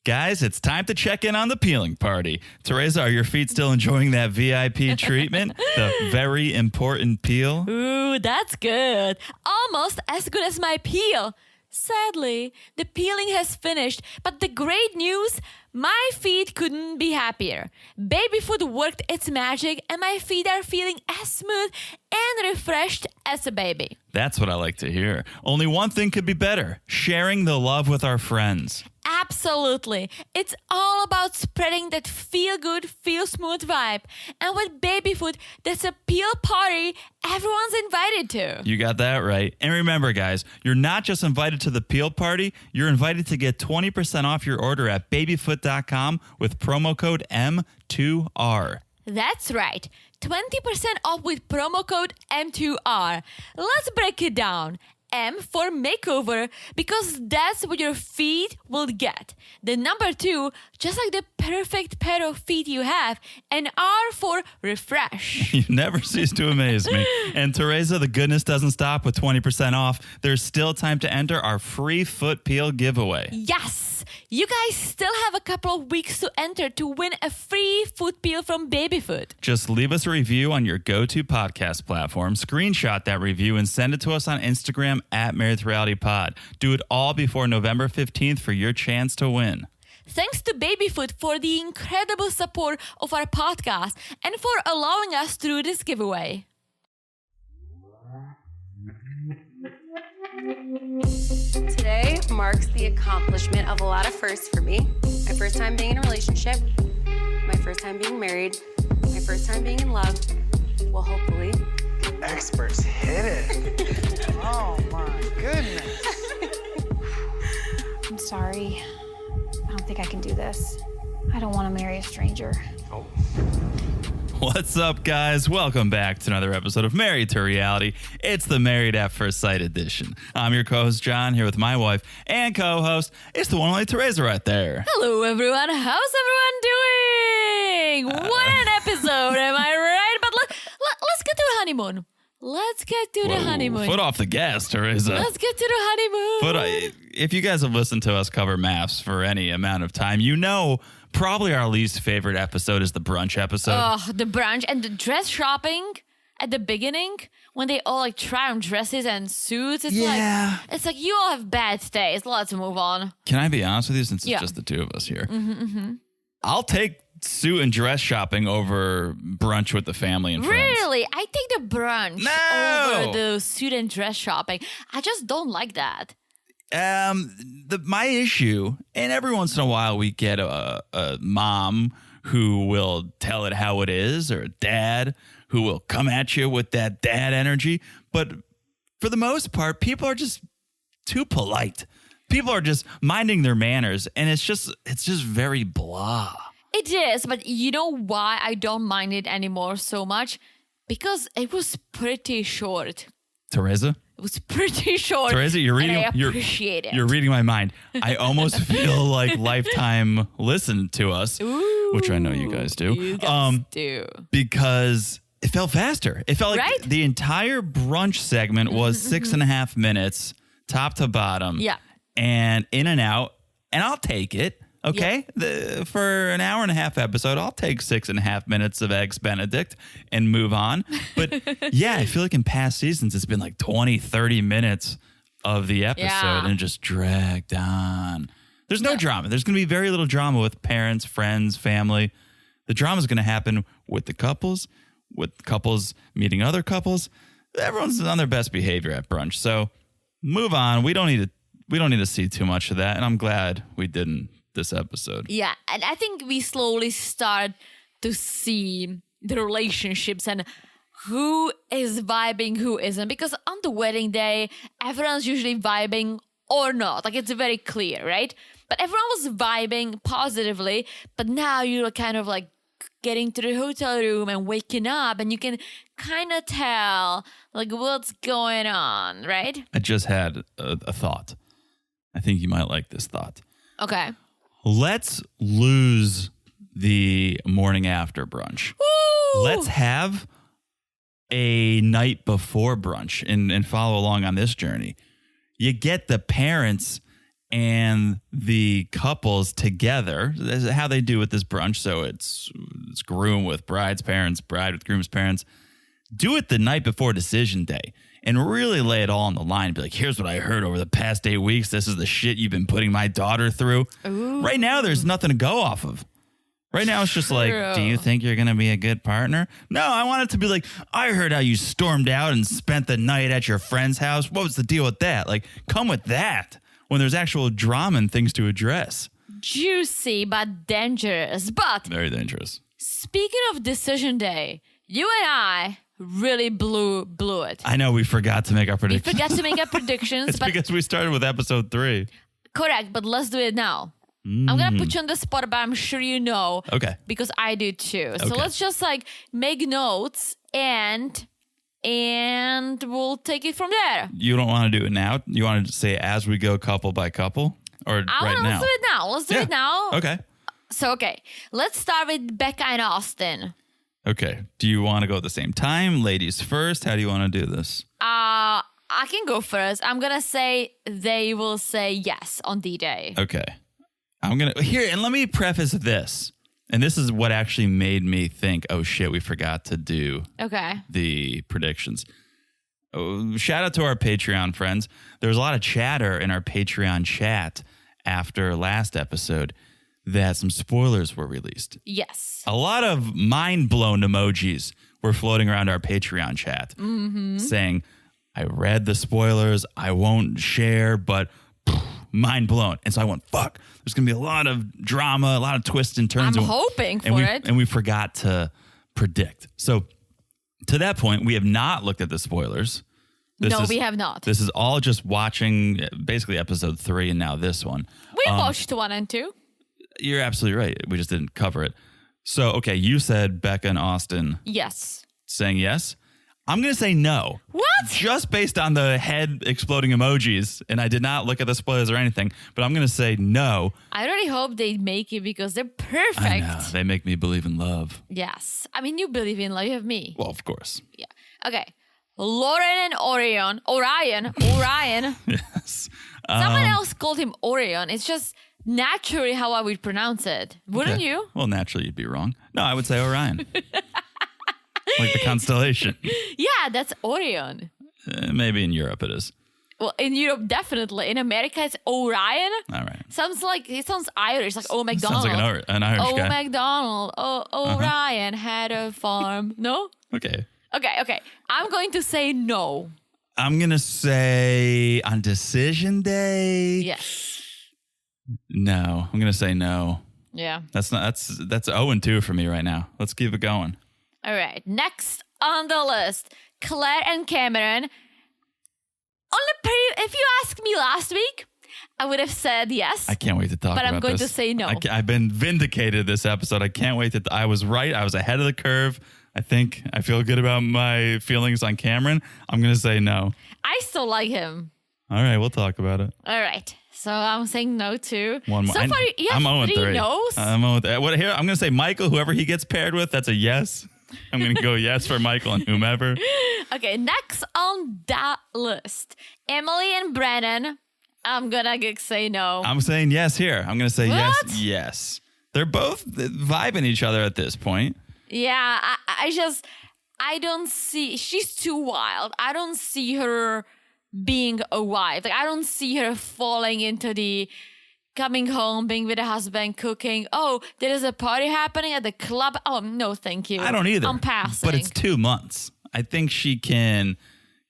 Guys, it's time to check in on the peeling party. Teresa, are your feet still enjoying that VIP treatment? The very important peel? Ooh, that's good. Almost as good as my peel. Sadly, the peeling has finished, but the great news, my feet couldn't be happier. Baby food worked its magic and my feet are feeling as smooth and refreshed as a baby. That's what I like to hear. Only one thing could be better, sharing the love with our friends. Absolutely. It's all about spreading that feel good, feel smooth vibe. And with baby food, that's a peel party everyone's invited to. You got that right. And remember, guys, you're not just invited to the peel party, you're invited to get 20% off your order at babyfoot.com with promo code M2R. That's right. 20% off with promo code M2R. Let's break it down. M for makeover, because that's what your feet will get. The number 2, just like the perfect pair of feet you have. And R for refresh. You never cease to amaze me. And Teresa, the goodness doesn't stop with 20% off. There's still time to enter our free foot peel giveaway. Yes! You guys still have a couple of weeks to enter to win a free foot peel from Babyfoot. Just leave us a review on your go-to podcast platform, screenshot that review, and send it to us on Instagram at Married to Reality Pod. Do it all before November 15th for your chance to win. Thanks to Babyfoot for the incredible support of our podcast and for allowing us to do this giveaway. Today marks the accomplishment of a lot of firsts for me. My first time being in a relationship, my first time being married, my first time being in love. Well, hopefully. Experts hit it. Oh my goodness. I'm sorry. I don't think I can do this. I don't want to marry a stranger. Oh. What's up, guys? Welcome back to another episode of Married to Reality. It's the Married at First Sight edition. I'm your co-host, John, here with my wife and co-host. It's the one and only Teresa right there. Hello, everyone. How's everyone doing? What an episode, am I right? But let's get to the honeymoon. Let's get to the honeymoon. Foot off the gas, Teresa. Let's get to the honeymoon. If you guys have listened to us cover maps for any amount of time, you know probably our least favorite episode is the brunch episode. Oh, the brunch and the dress shopping at the beginning when they all try on dresses and suits. It's like you all have bad taste. Let's move on. Can I be honest with you, since it's just the two of us here? I'll take suit and dress shopping over brunch with the family and friends. Really? I take the brunch over the suit and dress shopping. I just don't like that. My issue, and every once in a while we get a mom who will tell it how it is, or a dad who will come at you with that dad energy. But for the most part, people are just too polite. People are just minding their manners, and it's just very blah. It is, but you know why I don't mind it anymore so much? Because it was pretty short. Teresa? It was pretty short. Teresa, you're reading. And I appreciate it. You're reading my mind. I almost feel like Lifetime listened to us, which I know you guys do. You guys do. Because it felt faster. It felt like the entire brunch segment was 6.5 minutes, top to bottom. Yeah. And in and out. And I'll take it. Okay, for an hour and a half episode, I'll take 6.5 minutes of Eggs Benedict and move on. But yeah, I feel like in past seasons, it's been like 20, 30 minutes of the episode and just dragged on. There's no drama. There's going to be very little drama with parents, friends, family. The drama is going to happen with couples meeting other couples. Everyone's on their best behavior at brunch. So move on. We don't need to see too much of that. And I'm glad we didn't this episode. Yeah, and I think we slowly start to see the relationships and who is vibing, who isn't. Because on the wedding day, everyone's usually vibing or not. Like, it's very clear, right? But everyone was vibing positively. But now you're kind of like getting to the hotel room and waking up, and you can kind of tell like what's going on, right? I just had a thought. I think you might like this thought. Okay. Let's lose the morning after brunch. Woo! Let's have a night before brunch and follow along on this journey. You get the parents and the couples together, this is how they do with this brunch. So it's groom with bride's parents, bride with groom's parents. Do it the night before decision day and really lay it all on the line. Be like, here's what I heard over the past 8 weeks. This is the shit you've been putting my daughter through. Ooh. Right now, there's nothing to go off of. Right now, it's just like, do you think you're going to be a good partner? No, I want it to be like, I heard how you stormed out and spent the night at your friend's house. What was the deal with that? Like, come with that when there's actual drama and things to address. Juicy, but dangerous. But Very dangerous. speaking of decision day, you and I really blew it. I know we forgot to make our We predictions. forgot to make our predictions, It's but because we started with episode 3. correct, but let's do it now. I'm going to put you on the spot, but I'm sure you know. Okay. Because I do too. So Okay. let's just like make notes and we'll take it from there. You don't want to do it now? You want to say as we go couple by couple? Or right now? Let's do it now. Let's do Yeah. it now. Okay. So, let's start with Becca and Austin. Okay. Do you want to go at the same time? Ladies first? How do you want to do this? I can go first. I'm going to say they will say yes on D-Day. Okay. I'm going to here, and let me preface this. And this is what actually made me think, oh shit, we forgot to do Okay. the predictions. Oh, shout out to our Patreon friends. There was a lot of chatter in our Patreon chat after last episode that some spoilers were released. Yes. A lot of mind-blown emojis were floating around our Patreon chat saying, I read the spoilers, I won't share, but mind blown. And so I went, fuck, there's going to be a lot of drama, a lot of twists and turns. I'm hoping for it. And we forgot to predict. So to that point, we have not looked at the spoilers. We have not. This is all just watching basically episode 3 and now this one. We watched 1 and 2. You're absolutely right. We just didn't cover it. So, okay, you said Becca and Austin Yes. saying yes. I'm going to say no. What? Just based on the head exploding emojis, and I did not look at the spoilers or anything, but I'm going to say no. I really hope they make it because they're perfect. I know. They make me believe in love. Yes. I mean, you believe in love. You have me. Well, of course. Yeah. Okay. Lauren and Orion. Orion. Yes. Someone else called him Orion. It's just naturally how I would pronounce it. Wouldn't Okay. you? Well, naturally, you'd be wrong. No, I would say Orion. Like the constellation. Yeah, that's Orion. Maybe in Europe it is. Well, in Europe, definitely. In America, it's Orion. All right. It sounds Irish, like Oh McDonald. Sounds like an Irish Oh guy. McDonald. Oh, Orion had a farm. No? Okay. Okay. I'm going to say no. I'm going to say on decision day. Yes. No. I'm going to say no. Yeah. That's 0-2 for me right now. Let's keep it going. All right. Next on the list, Claire and Cameron. If you asked me last week, I would have said yes. I can't wait to talk about this. But I'm going to say no. I've been vindicated this episode. I can't wait I was right. I was ahead of the curve. I feel good about my feelings on Cameron. I'm going to say no. I still like him. All right, we'll talk about it. All right. So I'm saying no too. One more. So far, you have I'm 3 0-3. no's. I'm 0-3. What here? I'm going to say Michael, whoever he gets paired with, that's a yes. I'm going to go yes for Michael and whomever. Okay, next on that list, Emily and Brennan. I'm going to say no. I'm saying yes here. I'm going to say What? yes. They're both vibing each other at this point. Yeah, I don't see, she's too wild. I don't see her being a wife. Like, I don't see her falling into the coming home, being with a husband, cooking. Oh, there is a party happening at the club. Oh, no, thank you. I don't either. I'm passing. But it's 2 months. I think she can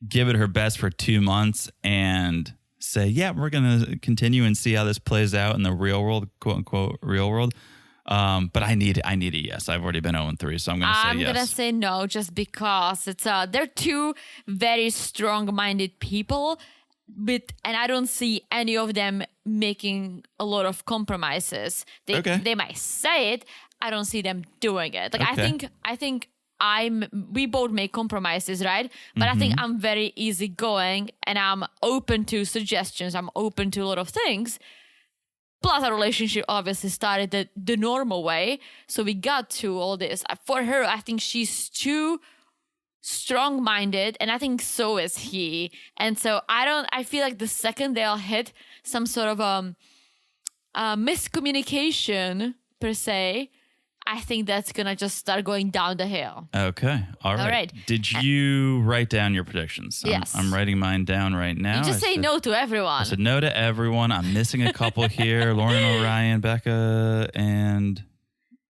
give it her best for 2 months and say, yeah, we're going to continue and see how this plays out in the real world, quote unquote, real world. But I need a yes. I've already been 0-3, so I'm going to say yes. I'm going to say no just because they're two very strong-minded people, and I don't see any of them making a lot of compromises. They might say it. I don't see them doing it. Like, Okay. I think we both make compromises, right? But I think I'm very easygoing and I'm open to suggestions. I'm open to a lot of things. Plus, our relationship obviously started the normal way. So we got to all this. For her, I think she's too strong-minded, and I think so is he. And so I feel like the second they'll hit some sort of miscommunication per se, I think that's gonna just start going down the hill. Okay. All right. Did you write down your predictions? Yes. I'm writing mine down right now. You just say no to everyone. I said no to everyone. I'm missing a couple here. Lauren O'Ryan, Becca, and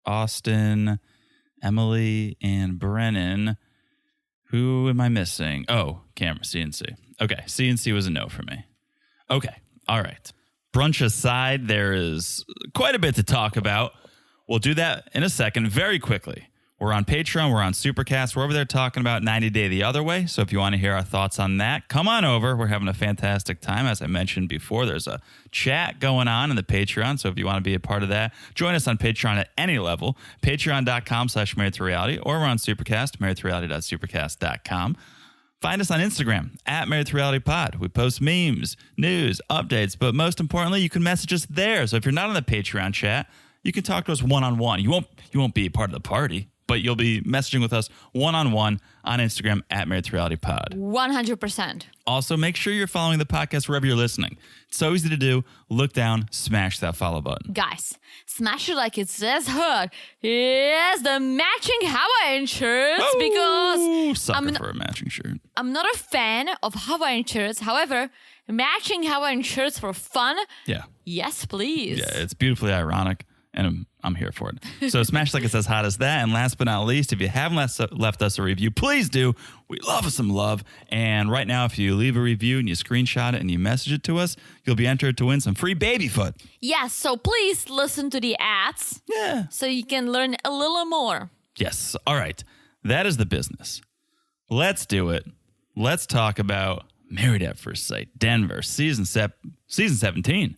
Austin, Emily, and Brennan. Who am I missing? Oh, Cameron, CNC. Okay, CNC was a no for me. Okay, all right. Brunch aside, there is quite a bit to talk about. We'll do that in a second, very quickly. We're on Patreon, we're on Supercast, we're over there talking about 90 Day the Other Way. So if you want to hear our thoughts on that, come on over. We're having a fantastic time. As I mentioned before, there's a chat going on in the Patreon. So if you want to be a part of that, join us on Patreon at any level. Patreon.com/marriedtoreality, or we're on Supercast, marriedtoreality.supercast.com. Find us on Instagram at Married to Reality Pod. We post memes, news, updates, but most importantly, you can message us there. So if you're not on the Patreon chat, you can talk to us one-on-one. You won't be a part of the party, but you'll be messaging with us one-on-one on Instagram at Married to Reality Pod. 100%. Also, make sure you're following the podcast wherever you're listening. It's so easy to do. Look down, smash that follow button. Guys, smash it like it says heard. Yes, the matching Hawaiian shirts because Sucker for a matching shirt. I'm not a fan of Hawaiian shirts. However, matching Hawaiian shirts for fun, Yeah. yes, please. Yeah, it's beautifully ironic, and I'm here for it. So smash like it's as hot as that. And last but not least, if you haven't left us a review, please do. We love some love. And right now, if you leave a review and you screenshot it and you message it to us, you'll be entered to win some free baby foot. Yes, so please listen to the ads. Yeah. So you can learn a little more. Yes. All right. That is the business. Let's do it. Let's talk about Married at First Sight, Denver, season 17,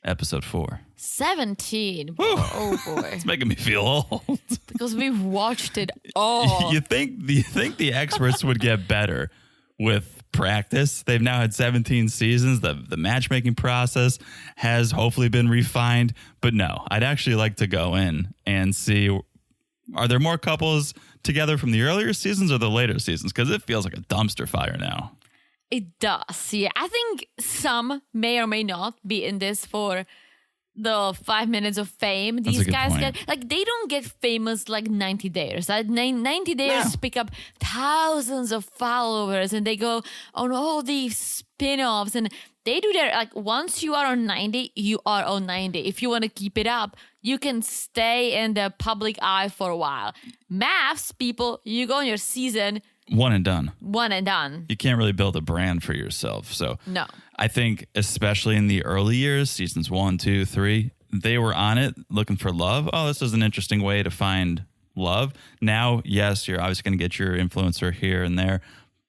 episode 4. 17. Oh boy. It's making me feel old. Because we've watched it all. You think the experts would get better with practice? They've now had 17 seasons. The matchmaking process has hopefully been refined. But no, I'd actually like to go in and see, are there more couples together from the earlier seasons or the later seasons? Because it feels like a dumpster fire now. It does, yeah. I think some may or may not be in this for the 5 minutes of fame. That's a These good guys point. get, like, they don't get famous like 90 Days. 90 Days pick up thousands of followers and they go on all these spin-offs and they do their, like, once you are on 90, you are on 90. If you want to keep it up, you can stay in the public eye for a while. Maths, people, you go on your season, One and done. one and done. You can't really build a brand for yourself. So No. I think especially in the early years, seasons 1, 2, 3, they were on it looking for love. Oh, this is an interesting way to find love. Now, yes, you're obviously going to get your influencer here and there,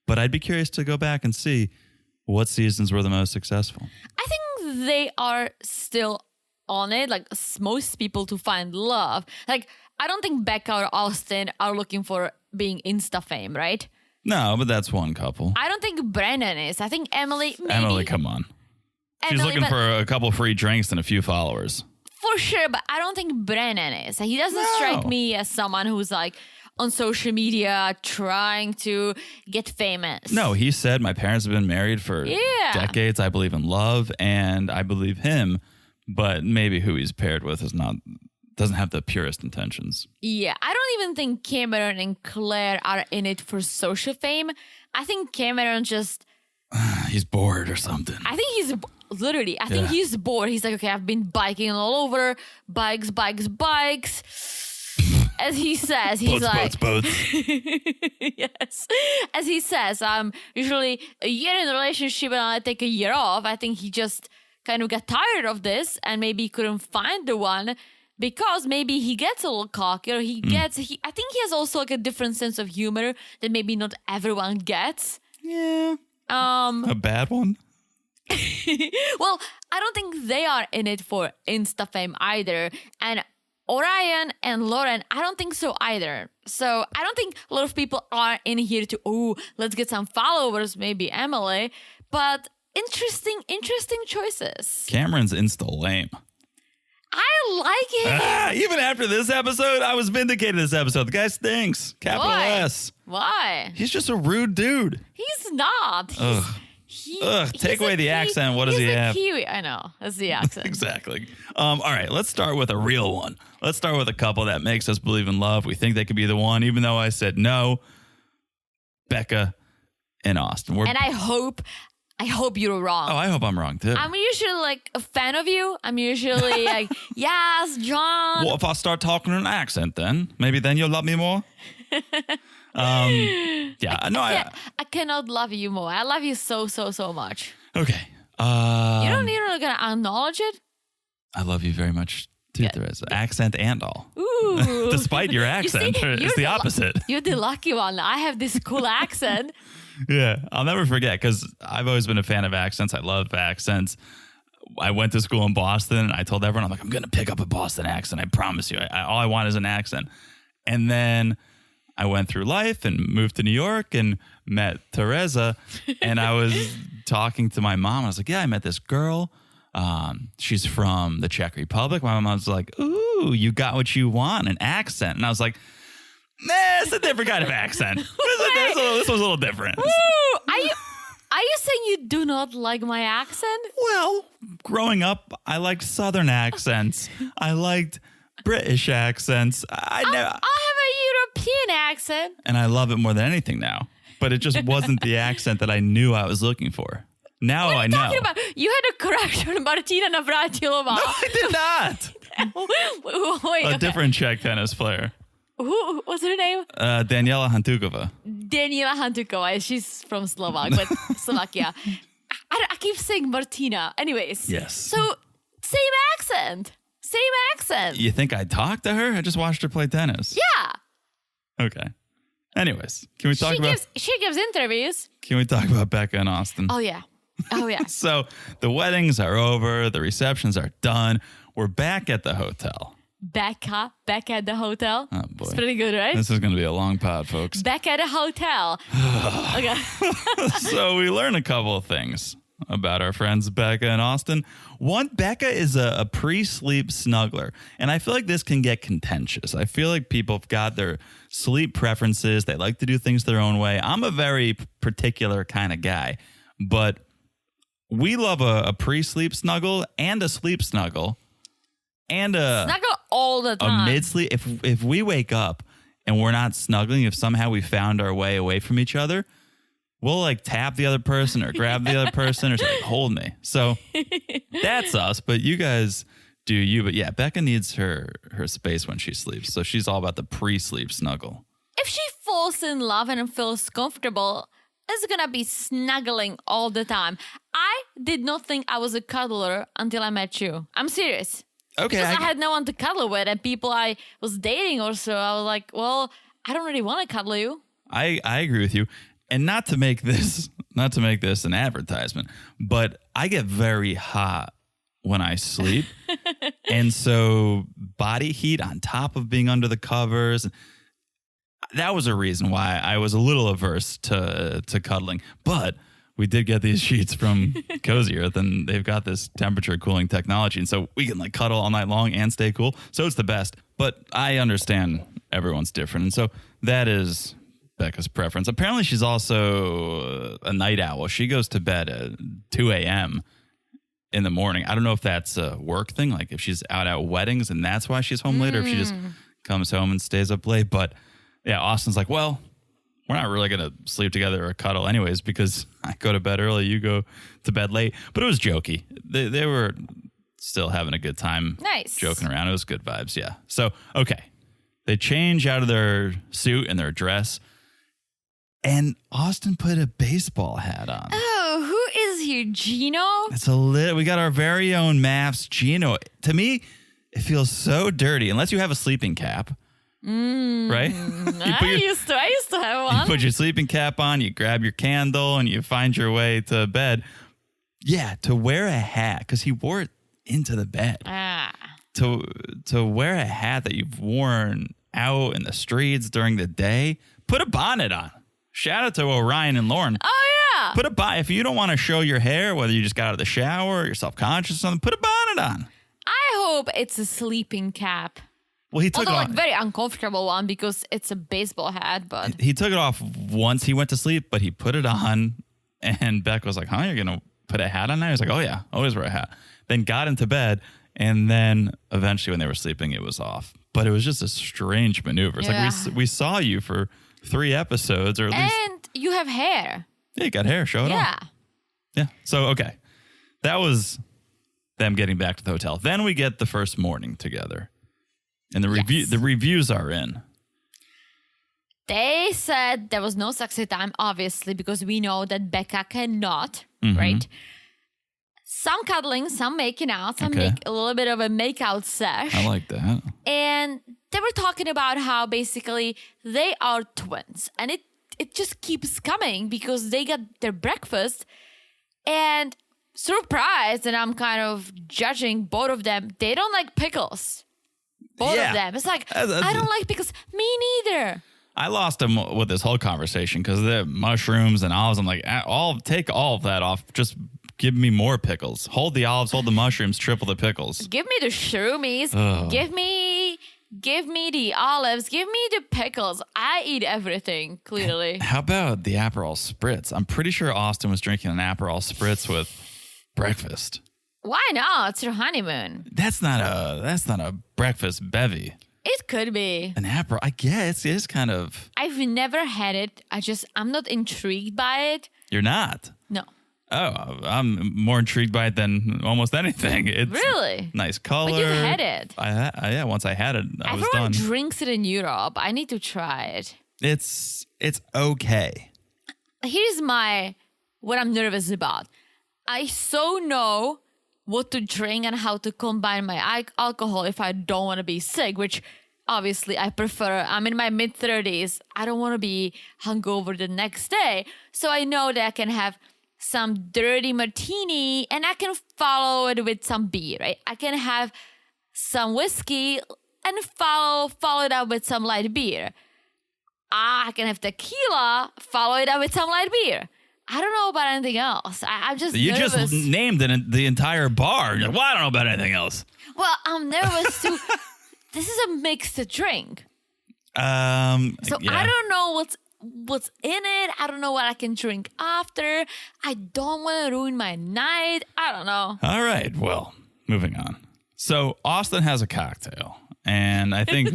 but I'd be curious to go back and see what seasons were the most successful. I think they are still on it, like most people, to find love. Like, I don't think Becca or Austin are looking for being Insta fame, right? No, but that's one couple. I don't think Brennan is. I think Emily, maybe. Emily, come on. She's Emily, looking but- for a couple free drinks and a few followers. For sure, but I don't think Brennan is. He doesn't strike me as someone who's like on social media trying to get famous. No, he said, my parents have been married for decades. I believe in love and I believe him, but maybe who he's paired with doesn't have the purest intentions. Yeah, I don't even think Cameron and Claire are in it for social fame. I think Cameron just... He's bored or something. I think he's literally, I think he's bored. He's like, okay, I've been biking all over. Bikes. As he says, he's Boats. yes. As he says, I'm usually a year in a relationship and I take a year off. I think he just kind of got tired of this and maybe couldn't find the one because maybe he gets a little cocky or I think he has also like a different sense of humor that maybe not everyone gets. Yeah. A bad one? Well, I don't think they are in it for Insta fame either. And Orion and Lauren, I don't think so either. So I don't think a lot of people are in here to, let's get some followers, maybe Emily. But interesting choices. Cameron's insta lame. I like it. Even after this episode, I was vindicated this episode. The guy stinks. Capital Why? S. Why? He's just a rude dude. He's not. Take away the accent. What does he have? Kiwi. I know. That's the accent. Exactly. All right, let's start with a real one. Let's start with a couple that makes us believe in love. We think they could be the one, even though I said no. Becca and Austin. And I hope you're wrong. I hope I'm wrong too. I'm usually like a fan of you. I'm usually like, yes, John. Well, if I start talking in an accent, then maybe then you'll love me more. I cannot love you more. I love you so much. Okay. You don't even gonna acknowledge it. I love you very much too, Teresa. Accent and all. Ooh. Despite your accent, it's the opposite. You're the lucky one. I have this cool accent. Yeah, I'll never forget because I've always been a fan of accents. I love accents. I went to school in Boston and I told everyone, I'm like, I'm going to pick up a Boston accent. I promise you. All I want is an accent. And then I went through life and moved to New York and met Teresa. And I was talking to my mom. I was like, yeah, I met this girl. She's from the Czech Republic. My mom was like, ooh, you got what you want, an accent. And I was like, nah, it's a different kind of accent. This was a little different. Ooh, are you saying you do not like my accent? Well, growing up, I liked Southern accents. I liked British accents. I have a European accent. And I love it more than anything now. But it just wasn't the accent that I knew I was looking for. Now I know. You had a correction, Martina Navratilova. No, I did not. Wait, a different Czech tennis player. Who? What's her name? Daniela Hantuková. Daniela Hantuková. She's from Slovakia. I keep saying Martina. Anyways. Yes. So, same accent. You think I talked to her? I just watched her play tennis. Yeah. Okay. Anyways, can we talk about... She gives interviews. Can we talk about Becca and Austin? Oh, yeah. So the weddings are over. The receptions are done. We're back at the hotel. Becca at the hotel. Oh, boy. It's pretty good, right? This is going to be a long pod, folks. Becca at the hotel. Okay. So we learn a couple of things about our friends Becca and Austin. One, Becca is a pre-sleep snuggler. And I feel like this can get contentious. I feel like people have got their sleep preferences. They like to do things their own way. I'm a very particular kind of guy. But we love a pre-sleep snuggle and a sleep snuggle. And snuggle all the time. A mid-sleep. If we wake up and we're not snuggling, if somehow we found our way away from each other, we'll like tap the other person or grab the other person or say, like, hold me. So that's us. But you guys do you. But yeah, Becca needs her space when she sleeps. So she's all about the pre-sleep snuggle. If she falls in love and feels comfortable, it's going to be snuggling all the time. I did not think I was a cuddler until I met you. I'm serious. Okay. Because I had no one to cuddle with, and people I was dating or so, I was like, well, I don't really want to cuddle you. I agree with you. And not to make this an advertisement, but I get very hot when I sleep. And so body heat on top of being under the covers, that was a reason why I was a little averse to cuddling. But we did get these sheets from Cozy Earth, and they've got this temperature cooling technology. And so we can like cuddle all night long and stay cool. So it's the best. But I understand everyone's different. And so that is Becca's preference. Apparently she's also a night owl. She goes to bed at 2 a.m. in the morning. I don't know if that's a work thing, like if she's out at weddings and that's why she's home late, or if she just comes home and stays up late. But yeah, Austin's like, well, we're not really going to sleep together or cuddle anyways because I go to bed early, you go to bed late. But it was jokey. They were still having a good time. Nice. Joking around. It was good vibes, yeah. So, okay. They change out of their suit and their dress, and Austin put a baseball hat on. Oh, who is here, Gino? It's we got our very own Mavs Gino. To me, it feels so dirty unless you have a sleeping cap. Right? I used to have one. You put your sleeping cap on, you grab your candle, and you find your way to bed. Yeah, to wear a hat, because he wore it into the bed. To wear a hat that you've worn out in the streets during the day, put a bonnet on. Shout out to Orion and Lauren. Oh, yeah. Put a bonnet. If you don't want to show your hair, whether you just got out of the shower or you're self-conscious or something, put a bonnet on. I hope it's a sleeping cap. Well, he took Although, it like, off. very uncomfortable one because it's a baseball hat, but He took it off once he went to sleep, but he put it on, and Beck was like, "Huh, you're gonna put a hat on now?" He's like, "Oh yeah, always wear a hat." Then got into bed, and then eventually, when they were sleeping, it was off. But it was just a strange maneuver. It's Yeah. like we saw you for 3 episodes, or at least and you have hair. you got hair. Show it off. Yeah. Yeah. So okay, that was them getting back to the hotel. Then we get the first morning together, and the reviews are in. They said there was no sexy time, obviously, because we know that Becca cannot, Mm-hmm. right? Some cuddling, some making out, some Okay. a little bit of a make-out sesh. I like that. And they were talking about how basically they are twins. And it just keeps coming because they got their breakfast and surprised, and I'm kind of judging both of them. They don't like pickles. Both Yeah. of them. It's like, That's- I don't like pickles. Me neither. I lost him with this whole conversation because the mushrooms and olives. I'm like, I'll take all of that off. Just give me more pickles. Hold the olives, hold the mushrooms, triple the pickles. Give me the shroomies. Ugh. Give me the olives. Give me the pickles. I eat everything, clearly. How about the Aperol Spritz? I'm pretty sure Austin was drinking an Aperol Spritz with breakfast. Why not? It's your honeymoon. That's not a breakfast bevy. It could be. An Aperol, I guess, it is kind of. I've never had it. I'm not intrigued by it. You're not. No. Oh, I'm more intrigued by it than almost anything. It's Really? nice color. But you've had it. Yeah, once I had it, I was Everyone done. drinks it in Europe. I need to try it. It's okay. Here's what I'm nervous about. I so know what to drink and how to combine my alcohol if I don't want to be sick, which obviously I prefer. I'm in my mid-30s. I don't want to be hungover the next day. So I know that I can have some dirty martini and I can follow it with some beer, right? I can have some whiskey and follow it up with some light beer. I can have tequila, follow it up with some light beer. I don't know about anything else. I'm just You nervous. just named the entire bar. You're like, well, I don't know about anything else. Well, I'm nervous too. This is a mixed drink. So Yeah. I don't know what's in it. I don't know what I can drink after. I don't want to ruin my night. I don't know. All right. Well, moving on. So Austin has a cocktail, and I think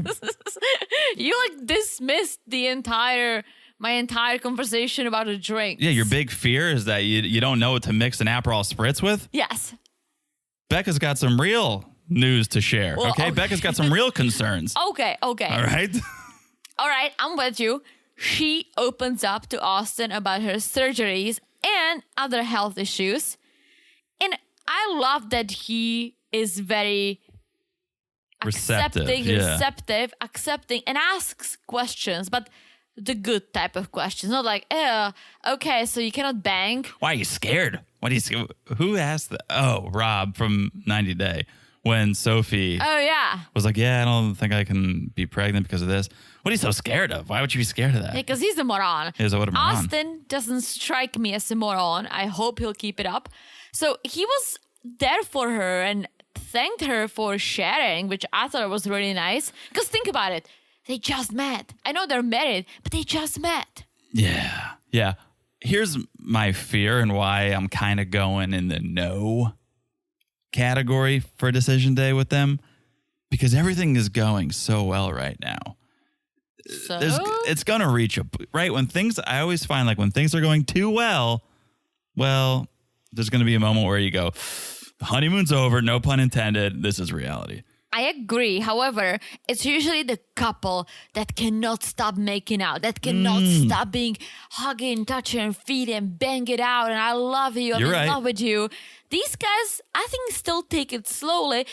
You like dismissed my entire conversation about a drink. your big fear is that you don't know what to mix an Aperol Spritz with. Yes. Becca's got some real news to share. Well, okay, okay. Becca's got some real concerns. Okay. All right. All right, I'm with you. She opens up to Austin about her surgeries and other health issues. And I love that he is very Receptive, accepting, and asks questions, but the good type of questions. Not like, okay, so you cannot bang. Why are you scared? Who asked that? Oh, Rob from 90 Day. When Sophie Oh, yeah. was like, yeah, I don't think I can be pregnant because of this. What are you so scared of? Why would you be scared of that? Because he's a moron. He's a what a moron. Austin doesn't strike me as a moron. I hope he'll keep it up. So he was there for her and thanked her for sharing, which I thought was really nice. Because think about it. They just met. I know they're married, but they just met. Yeah. Yeah. Here's my fear and why I'm kind of going in the no category for decision day with them, because everything is going so well right now. So It's going to reach right when I always find like when things are going too well, there's going to be a moment where you go, the honeymoon's over, no pun intended. This is reality. I agree. However, it's usually the couple that cannot stop making out, that cannot stop being hugging, touching, feeding, bang it out. And I love you. I'm You're in right. love with you. These guys, I think, still take it slowly,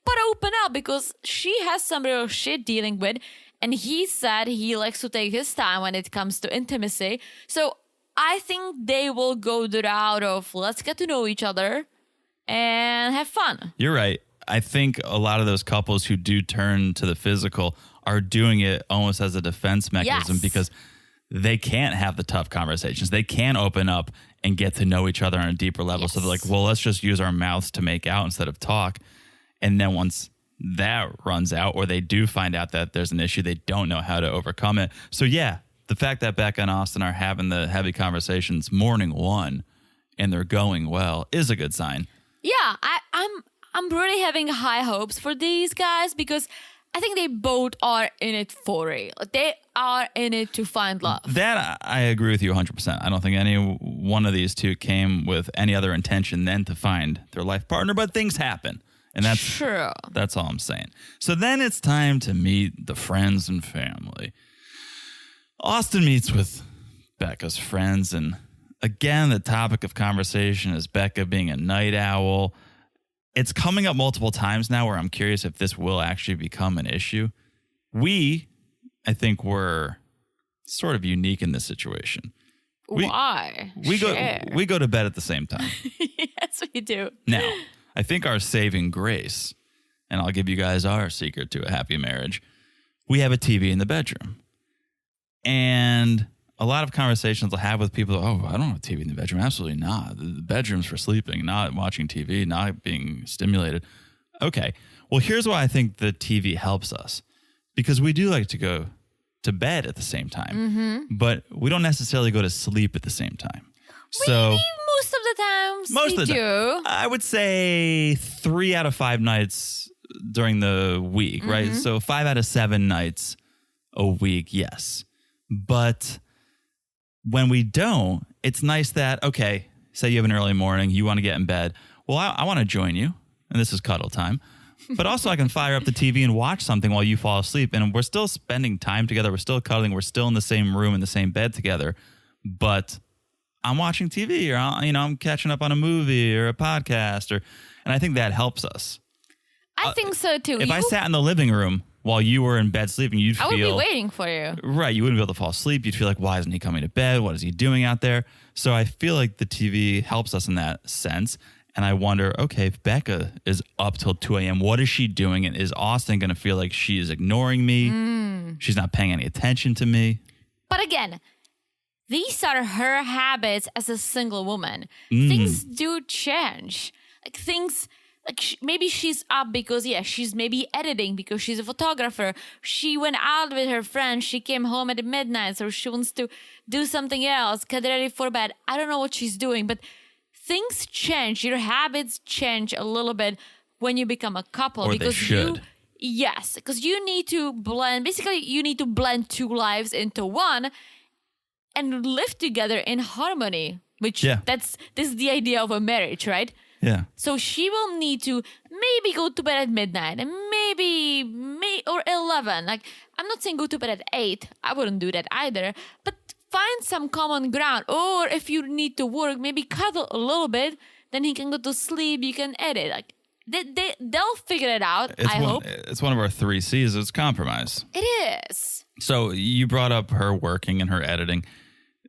but open up because she has some real shit dealing with. And he said he likes to take his time when it comes to intimacy. So I think they will go the route of let's get to know each other and have fun. You're right. I think a lot of those couples who do turn to the physical are doing it almost as a defense mechanism Yes. because they can't have the tough conversations. They can't open up and get to know each other on a deeper level. So they're like, well, let's just use our mouths to make out instead of talk. And then once that runs out, or they do find out that there's an issue, they don't know how to overcome it. So yeah, the fact that Becca and Austin are having the heavy conversations morning one and they're going well is a good sign. Yeah, I'm really having high hopes for these guys because I think they both are in it for it. They are in it to find love. That I agree with you 100%. I don't think any one of these two came with any other intention than to find their life partner, but things happen. And that's true. That's all I'm saying. So then it's time to meet the friends and family. Austin meets with Becca's friends, and again, the topic of conversation is Becca being a night owl. It's coming up multiple times now where I'm curious if this will actually become an issue. I think we're sort of unique in this situation. Why? We go to bed at the same time. Yes, we do. Now, I think our saving grace, and I'll give you guys our secret to a happy marriage, we have a TV in the bedroom. And a lot of conversations I'll have with people, I don't have a TV in the bedroom. Absolutely not. The bedroom's for sleeping, not watching TV, not being stimulated. Okay. Well, here's why I think the TV helps us. Because we do like to go to bed at the same time, but we don't necessarily go to sleep at the same time. So most of the times we do. I would say 3 out of 5 nights during the week, right? So 5 out of 7 nights a week, yes. But when we don't, it's nice that, okay, say you have an early morning, you want to get in bed. Well, I want to join you, and this is cuddle time. But also I can fire up the TV and watch something while you fall asleep, and we're still spending time together. We're still cuddling. We're still in the same room, in the same bed together. But I'm watching TV, or I'm catching up on a movie or a podcast, and I think that helps us. I think so too. If I sat in the living room while you were in bed sleeping, you'd feel... I would be waiting for you. Right. You wouldn't be able to fall asleep. You'd feel like, why isn't he coming to bed? What is he doing out there? So I feel like the TV helps us in that sense. And I wonder, okay, if Becca is up till 2 a.m., what is she doing? And is Austin going to feel like she is ignoring me? She's not paying any attention to me? But again, these are her habits as a single woman. Things do change. Like things... maybe she's up because, she's maybe editing because she's a photographer. She went out with her friends. She came home at midnight, so she wants to do something else, get ready for bed. I don't know what she's doing, but things change. Your habits change a little bit when you become a couple. Or because they should. Yes, because you need to blend. Basically, you need to blend 2 lives into one and live together in harmony. Which this is the idea of a marriage, right? Yeah. So she will need to maybe go to bed at midnight and maybe or 11. Like, I'm not saying go to bed at 8. I wouldn't do that either. But find some common ground. Or if you need to work, maybe cuddle a little bit. Then he can go to sleep. You can edit. Like, they'll figure it out, I hope. It's one of our 3 C's. It's compromise. It is. So you brought up her working and her editing.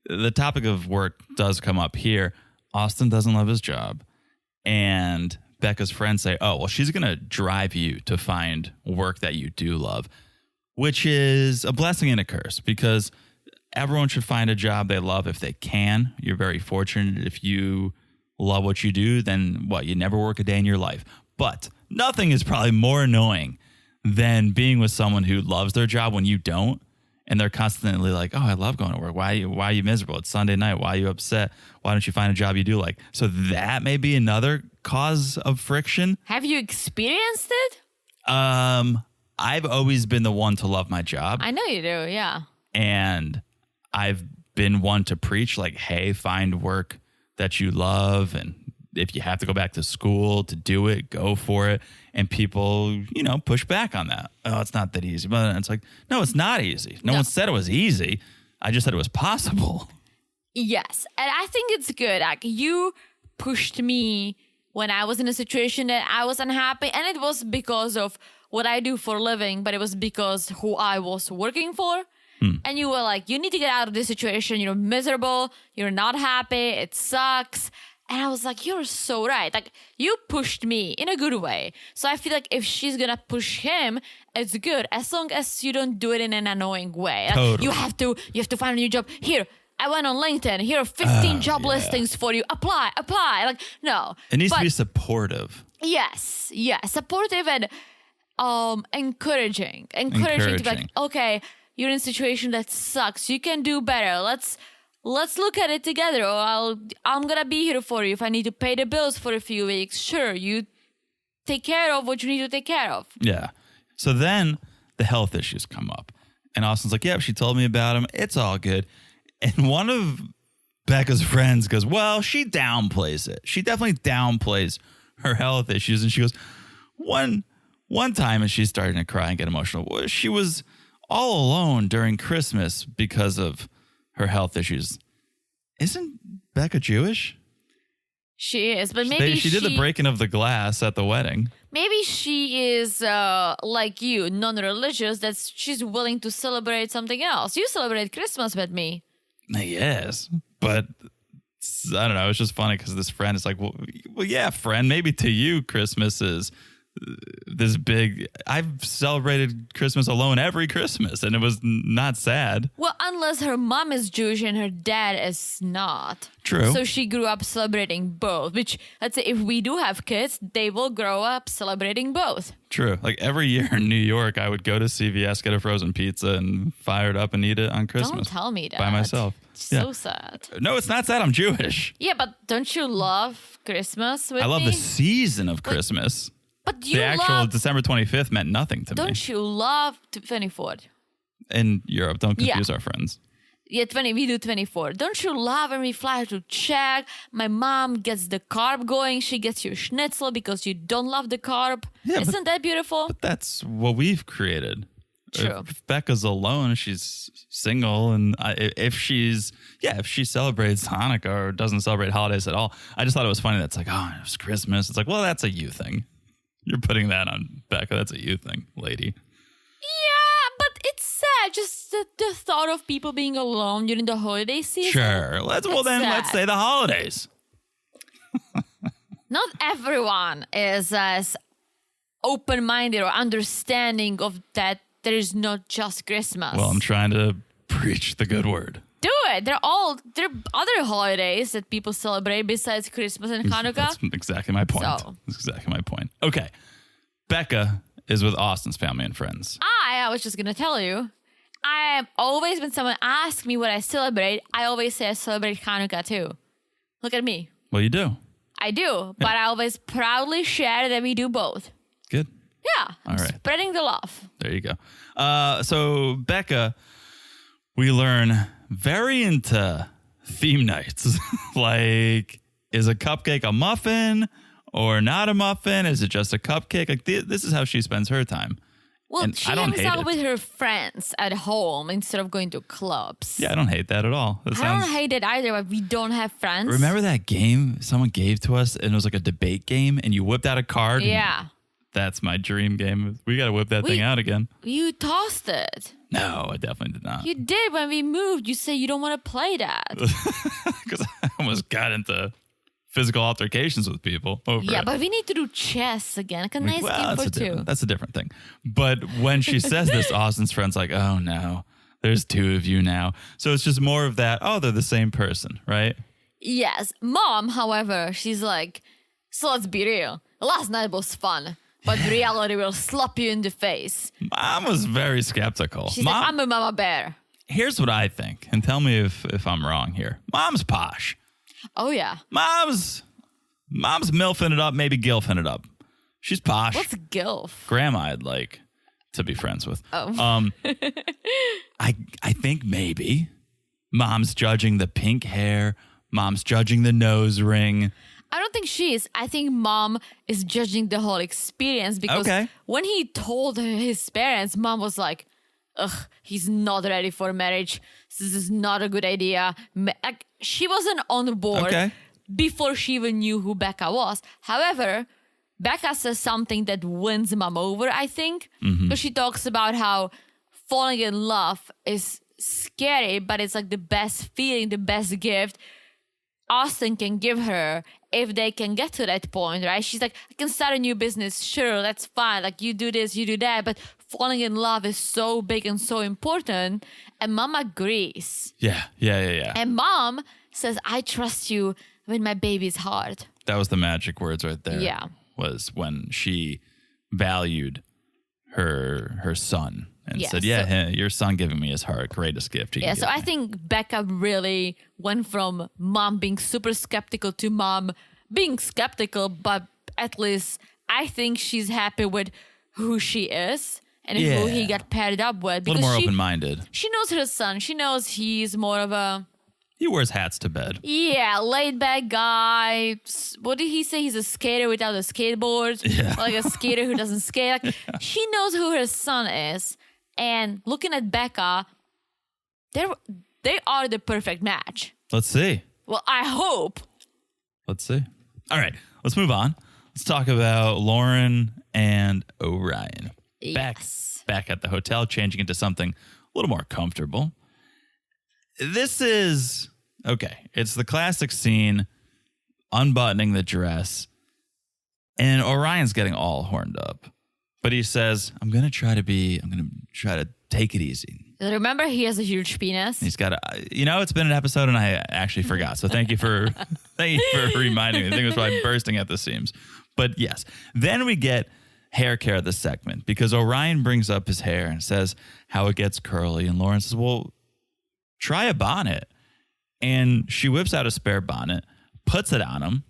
The topic of work does come up here. Austin doesn't love his job. And Becca's friends say, oh, well, she's going to drive you to find work that you do love, which is a blessing and a curse because everyone should find a job they love if they can. You're very fortunate. If you love what you do, then you never work a day in your life. But nothing is probably more annoying than being with someone who loves their job when you don't. And they're constantly like, oh, I love going to work. Why are you miserable? It's Sunday night. Why are you upset? Why don't you find a job you do like? So that may be another cause of friction. Have you experienced it? I've always been the one to love my job. I know you do, yeah. And I've been one to preach like, hey, find work that you love. And if you have to go back to school to do it, go for it. And people, push back on that. Oh, it's not that easy. But it's like, no, it's not easy. No one said it was easy. I just said it was possible. Yes. And I think it's good. Like, you pushed me when I was in a situation that I was unhappy. And it was because of what I do for a living, but it was because who I was working for. And you were like, you need to get out of this situation. You're miserable. You're not happy. It sucks. And I was like, you're so right. Like, you pushed me in a good way. So I feel like if she's going to push him, it's good. As long as you don't do it in an annoying way. Like, totally. You have to find a new job. Here, I went on LinkedIn. Here are 15 job listings for you. Apply. Like, no. It needs to be supportive. Yes. Supportive. And encouraging to be like, okay, you're in a situation that sucks. You can do better. Let's look at it together. Or I'm gonna be here for you if I need to pay the bills for a few weeks. Sure, you take care of what you need to take care of. Yeah. So then the health issues come up. And Austin's like, yeah, she told me about him. It's all good. And one of Becca's friends goes, well, she downplays it. She definitely downplays her health issues. And she goes, one time, and she's starting to cry and get emotional. She was all alone during Christmas because of her health issues. Isn't Becca Jewish? She is, but maybe she did the breaking of the glass at the wedding. Maybe she is like you, non-religious, that she's willing to celebrate something else. You celebrate Christmas with me. Yes, but I don't know. It's just funny because this friend is like, well, yeah, friend, maybe to you Christmas is this big. I've celebrated Christmas alone every Christmas, and it was not sad. Well, unless her mom is Jewish and her dad is not. True. So she grew up celebrating both, which, let's say, if we do have kids, they will grow up celebrating both. True. Like every year in New York, I would go to CVS, get a frozen pizza, and fire it up and eat it on Christmas. Don't tell me that. By myself. It's so sad. No, it's not sad. I'm Jewish. Yeah, but don't you love Christmas with me? I love the season of Christmas. But you the actual December 25th meant nothing to me. Don't you love 24th? In Europe, don't confuse our friends. Yeah, we do 24. Don't you love when we fly to Czech? My mom gets the carb going. She gets your schnitzel because you don't love the carb. Yeah, Isn't that beautiful? But that's what we've created. True. If Becca's alone, she's single, and if she celebrates Hanukkah or doesn't celebrate holidays at all, I just thought it was funny. That's like, oh, it's Christmas. It's like, well, that's a you thing. You're putting that on Becca. That's a you thing, lady. Yeah, but it's sad. Just the thought of people being alone during the holiday season. Sure. Let's say the holidays. Not everyone is as open-minded or understanding of that there is not just Christmas. Well, I'm trying to preach the good word. Do it. There are other holidays that people celebrate besides Christmas and Hanukkah. That's exactly my point. That's exactly my point. Okay. Becca is with Austin's family and friends. I was just going to tell you, I have always, when someone asks me what I celebrate, I always say I celebrate Hanukkah too. Look at me. Well, you do. I do, but I always proudly share that we do both. Good. Yeah. All right. Spreading the love. There you go. So Becca, we learn very into theme nights. Like, is a cupcake a muffin or not a muffin? Is it just a cupcake? Like, this is how she spends her time. Well, and she hangs out with her friends at home instead of going to clubs. Yeah, I don't hate that at all. I don't hate it either, but we don't have friends. Remember that game someone gave to us, and it was like a debate game, and you whipped out a card? Yeah. That's my dream game. We got to whip that thing out again. You tossed it. No, I definitely did not. You did when we moved. You said you don't want to play that. Because I almost got into physical altercations with people over it. But we need to do chess again. Like a nice game for two. That's a different thing. But when she says this, Austin's friend's like, oh no, there's two of you now. So it's just more of that, oh, they're the same person, right? Yes. Mom, however, she's like, so let's be real. Last night was fun. But reality will slap you in the face. Mom was very skeptical. She's like, I'm a mama bear. Here's what I think, and tell me if I'm wrong here. Mom's posh. Oh, yeah. Mom's milfing it up, maybe gilfing it up. She's posh. What's gilf? Grandma I'd like to be friends with. Oh. I think maybe Mom's judging the pink hair. Mom's judging the nose ring. I don't think she is. I think Mom is judging the whole experience because when he told his parents, Mom was like, ugh, he's not ready for marriage. This is not a good idea. She wasn't on board before she even knew who Becca was. However, Becca says something that wins Mom over, I think, because she talks about how falling in love is scary, but it's like the best feeling, the best gift Austin can give her if they can get to that point, right? She's like, I can start a new business. Sure, that's fine. Like, you do this, you do that. But falling in love is so big and so important. And Mom agrees. Yeah. And Mom says, I trust you with my baby's heart. That was the magic words right there. Yeah. Was when she valued her son and Yeah, said, your son giving me his heart, greatest gift. Yeah, so I think Becca really went from mom being super skeptical to mom being skeptical, but at least I think she's happy with who she is and who he got paired up with. A little more open-minded. She knows her son. She knows he's more of a... He wears hats to bed. Yeah, laid-back guy. What did he say? He's a skater without a skateboard. Yeah. Like a skater who doesn't skate. Like, she knows who her son is. And looking at Becca, they are the perfect match. Let's see. Well, I hope. Let's see. All right, let's move on. Let's talk about Lauren and Orion. Yes. Back at the hotel, changing into something a little more comfortable. This is, okay, it's the classic scene, unbuttoning the dress, and Orion's getting all horned up. But he says, I'm going to try to take it easy. Remember, he has a huge penis. He's got it's been an episode and I actually forgot. So thank you for reminding me. I think it was probably bursting at the seams. But yes, then we get hair care of the segment because Orion brings up his hair and says how it gets curly. And Lauren says, well, try a bonnet. And she whips out a spare bonnet, puts it on him,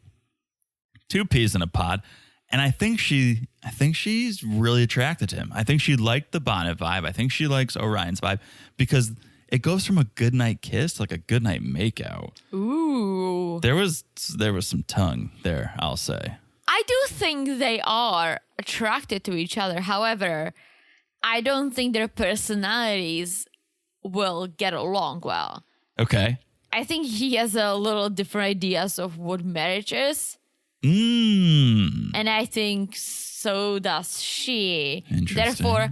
2 peas in a pod. And I think she's really attracted to him. I think she liked the bonnet vibe. I think she likes Orion's vibe because it goes from a goodnight kiss to like a goodnight makeout. Ooh. There was some tongue there, I'll say. I do think they are attracted to each other. However, I don't think their personalities will get along well. Okay. I think he has a little different ideas of what marriage is. And I think so does she. Interesting. Therefore,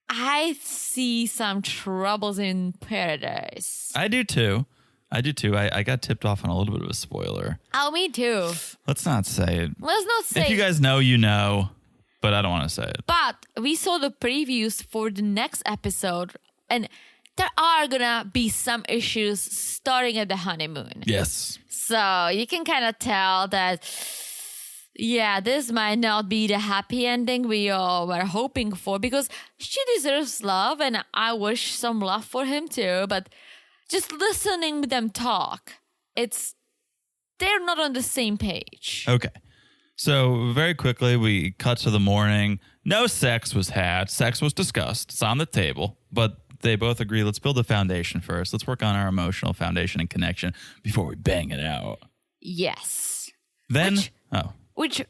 I see some troubles in paradise. I do too. I got tipped off on a little bit of a spoiler. Oh, me too. Let's not say it. Let's not say If you guys know, you know, but I don't want to say it. But we saw the previews for the next episode, and there are gonna be some issues starting at the honeymoon. Yes. So you can kind of tell that, yeah, this might not be the happy ending we all were hoping for because she deserves love and I wish some love for him too. But just listening to them talk, they're not on the same page. Okay. So very quickly, we cut to the morning. No sex was had. Sex was discussed. It's on the table, but they both agree, let's build a foundation first. Let's work on our emotional foundation and connection before we bang it out. Yes. Then, Which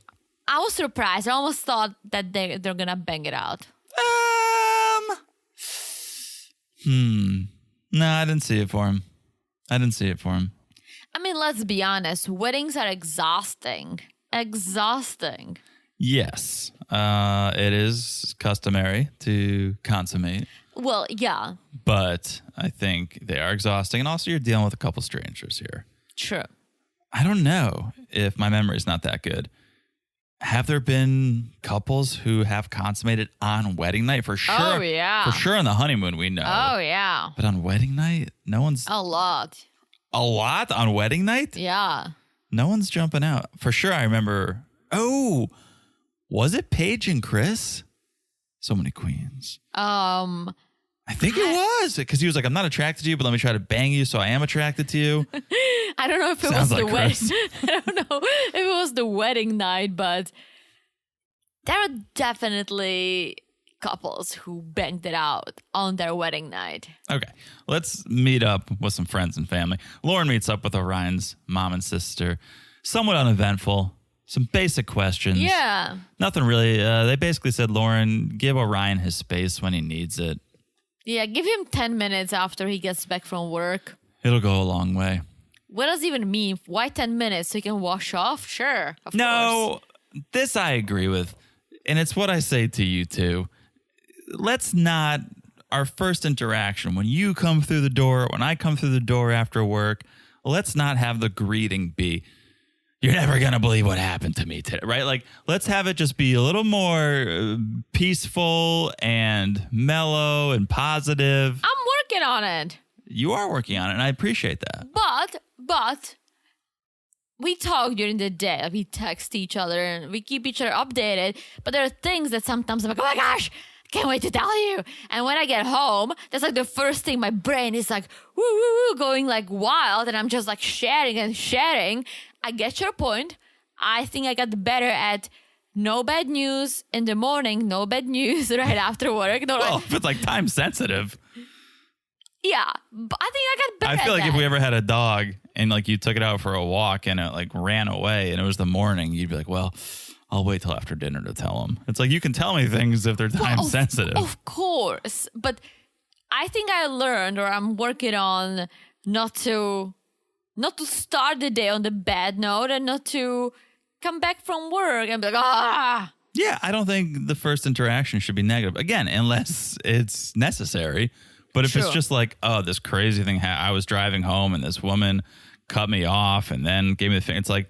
I was surprised. I almost thought that they're going to bang it out. No, I didn't see it for him. I mean, let's be honest. Weddings are exhausting. Yes. It is customary to consummate. Well, yeah. But I think they are exhausting. And also you're dealing with a couple strangers here. True. I don't know if my memory is not that good. Have there been couples who have consummated on wedding night? For sure. Oh, yeah. For sure on the honeymoon, we know. Oh, yeah. But on wedding night, no one's... A lot. A lot on wedding night? Yeah. No one's jumping out. For sure, I remember... Oh, was it Paige and Chris? So many queens. I think it was because he was like, I'm not attracted to you, but let me try to bang you so I am attracted to you. I don't know if it Sounds was like the wedding. Chris. I don't know if it was the wedding night, but there are definitely couples who banged it out on their wedding night. Okay, let's meet up with some friends and family. Lauren meets up with Orion's mom and sister. Somewhat uneventful. Some basic questions. Yeah. Nothing really. They basically said, Lauren, give Orion his space when he needs it. Yeah, give him 10 minutes after he gets back from work. It'll go a long way. What does it even mean? Why 10 minutes so you can wash off? Sure, of course. No, this I agree with. And it's what I say to you too. Let's not, our first interaction, when you come through the door, when I come through the door after work, let's not have the greeting be, you're never going to believe what happened to me today, right? Like, let's have it just be a little more peaceful and mellow and positive. I'm working on it. You are working on it, and I appreciate that. But we talk during the day. Like, we text each other and we keep each other updated. But there are things that sometimes I'm like, oh my gosh, can't wait to tell you. And when I get home, that's like the first thing my brain is like, woo, woo, woo, going like wild. And I'm just like sharing and sharing. I get your point. I think I got better at no bad news in the morning, no bad news right after work. No, Well, if it's like time sensitive. yeah, but I think I got better I feel at like if that. we ever had a dog and like you took it out for a walk and it like ran away and it was the morning, you'd be like, well, I'll wait till after dinner to tell them. It's like you can tell me things if they're time sensitive. Of course. But I think I learned, or I'm working on, not to start the day on the bad note and not to come back from work and be like, ah. Yeah, I don't think the first interaction should be negative. Again, unless it's necessary. But if it's Sure. just like, oh, this crazy thing, I was driving home and this woman cut me off and then gave me the thing. It's like,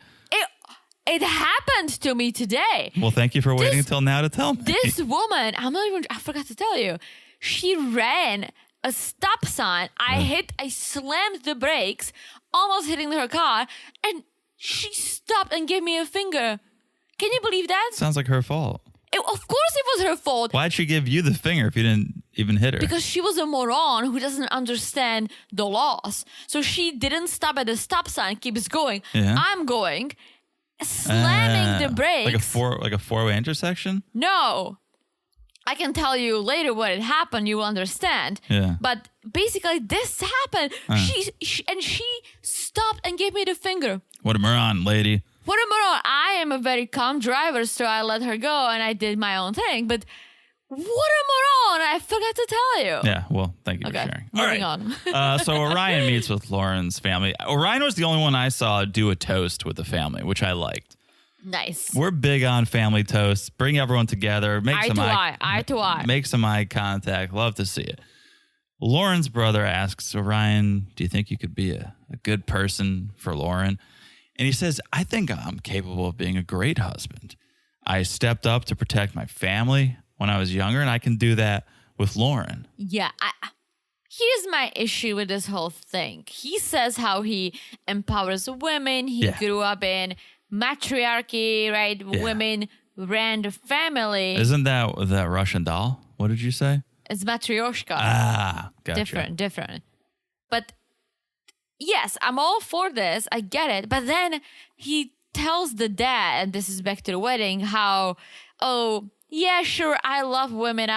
It happened to me today. well, thank you for waiting until now to tell me. This woman, I forgot to tell you, she ran a stop sign. I slammed the brakes, almost hitting her car, and she stopped and gave me a finger. Can you believe that? Sounds like her fault. Of course it was her fault. Why'd she give you the finger if you didn't even hit her? Because she was a moron who doesn't understand the laws. So she didn't stop at the stop sign, keeps going. Yeah. I'm going, slamming the brakes. like a four-way intersection? No. I can tell you later what it happened. You will understand. Yeah. But basically, this happened. She stopped and gave me the finger. What a moron, lady. What a moron. I am a very calm driver, so I let her go and I did my own thing. But what a moron. I forgot to tell you. Yeah, well, thank you Okay, for sharing. moving on. So Orion meets with Lauren's family. Orion was the only one I saw do a toast with the family, which I liked. Nice. We're big on family toasts. Bring everyone together. Make Eye some to eye. Make some eye contact. Love to see it. Lauren's brother asks Orion, do you think you could be a good person for Lauren? And he says, I think I'm capable of being a great husband. I stepped up to protect my family when I was younger, and I can do that with Lauren. Yeah. Here's my issue with this whole thing. He says how he empowers women. He Yeah. grew up in matriarchy, right? Yeah. Women ran the family. Isn't that Russian doll? What did you say? It's matryoshka. Ah, gotcha. Different. But yes, I'm all for this. I get it. But then he tells the dad, and this is back to the wedding, how, oh, yeah, sure, I love women.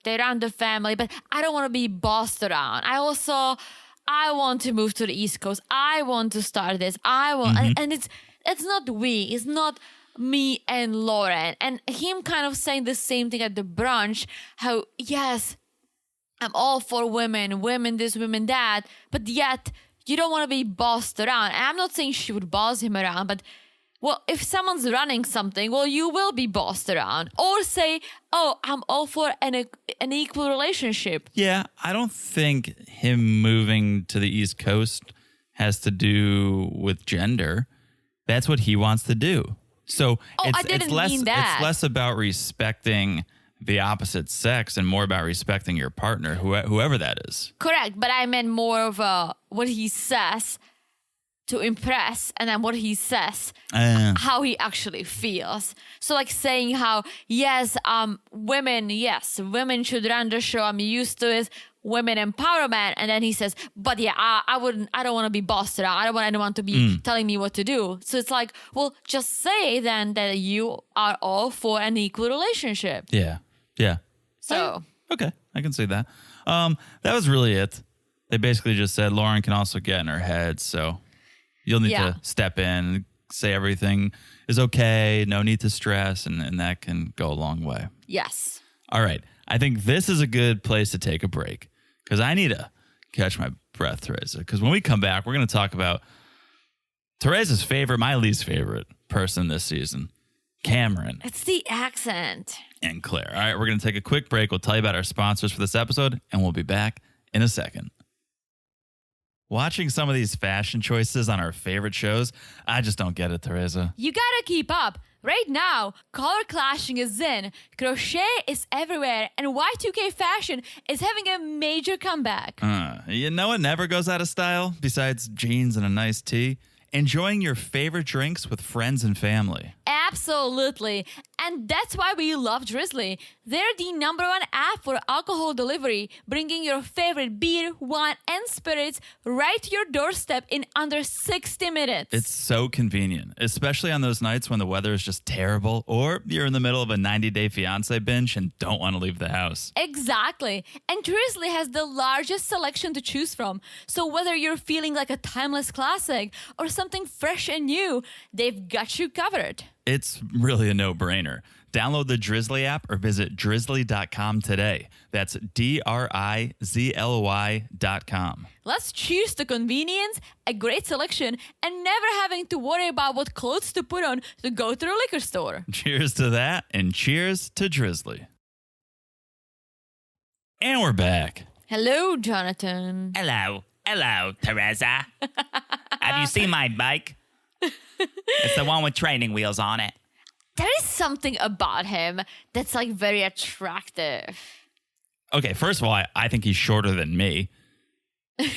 They run the family, but I don't want to be bossed around. I want to move to the East Coast. I want to start this. And it's not we. It's not me and Lauren. And him kind of saying the same thing at the brunch, how, yes, I'm all for women this, women that, but yet you don't want to be bossed around. And I'm not saying she would boss him around, but well, if someone's running something, well, you will be bossed around. Or say, oh, I'm all for an equal relationship. Yeah, I don't think him moving to the East Coast has to do with gender. That's what he wants to do. So I didn't mean that. It's less about respecting the opposite sex and more about respecting your partner, whoever that is. Correct, but I meant more of what he says to impress, and then what he says, how he actually feels. So like saying how, women should run the show. I'm used to it. Women empowerment. And then he says, but yeah, I don't want to be bossed around. I don't want anyone to be telling me what to do. So it's like, well, just say then that you are all for an equal relationship. Yeah. So Okay, I can see that. That was really it. They basically just said Lauren can also get in her head, so you'll need to step in, say everything is okay, no need to stress, and that can go a long way. yes. All right. I think this is a good place to take a break because I need to catch my breath, Teresa. Because when we come back, we're going to talk about Teresa's favorite, my least favorite person this season, Cameron It's the accent. and Claire. All right. We're going to take a quick break. We'll tell you about our sponsors for this episode, and we'll be back in a second. Watching some of these fashion choices on our favorite shows, I just don't get it, Teresa. You gotta keep up. Right now, color clashing is in, crochet is everywhere, and Y2K fashion is having a major comeback. You know what never goes out of style besides jeans and a nice tee? Enjoying your favorite drinks with friends and family. Absolutely. And that's why we love Drizzly. They're the #1 app for alcohol delivery, bringing your favorite beer, wine, and spirits right to your doorstep in under 60 minutes. It's so convenient, especially on those nights when the weather is just terrible or you're in the middle of a 90-day Fiancé binge and don't want to leave the house. Exactly. And Drizzly has the largest selection to choose from. So whether you're feeling like a timeless classic or something fresh and new, they've got you covered. It's really a no-brainer. Download the Drizzly app or visit drizzly.com today. That's DRIZLY.com. Let's cheers to convenience, a great selection, and never having to worry about what clothes to put on to go to the liquor store. Cheers to that, and cheers to Drizzly. And we're back. Hello, Jonathan. Hello, Teresa. Have you seen my bike? It's the one with training wheels on it. There is something about him that's like very attractive. Okay, first of all, I think he's shorter than me. He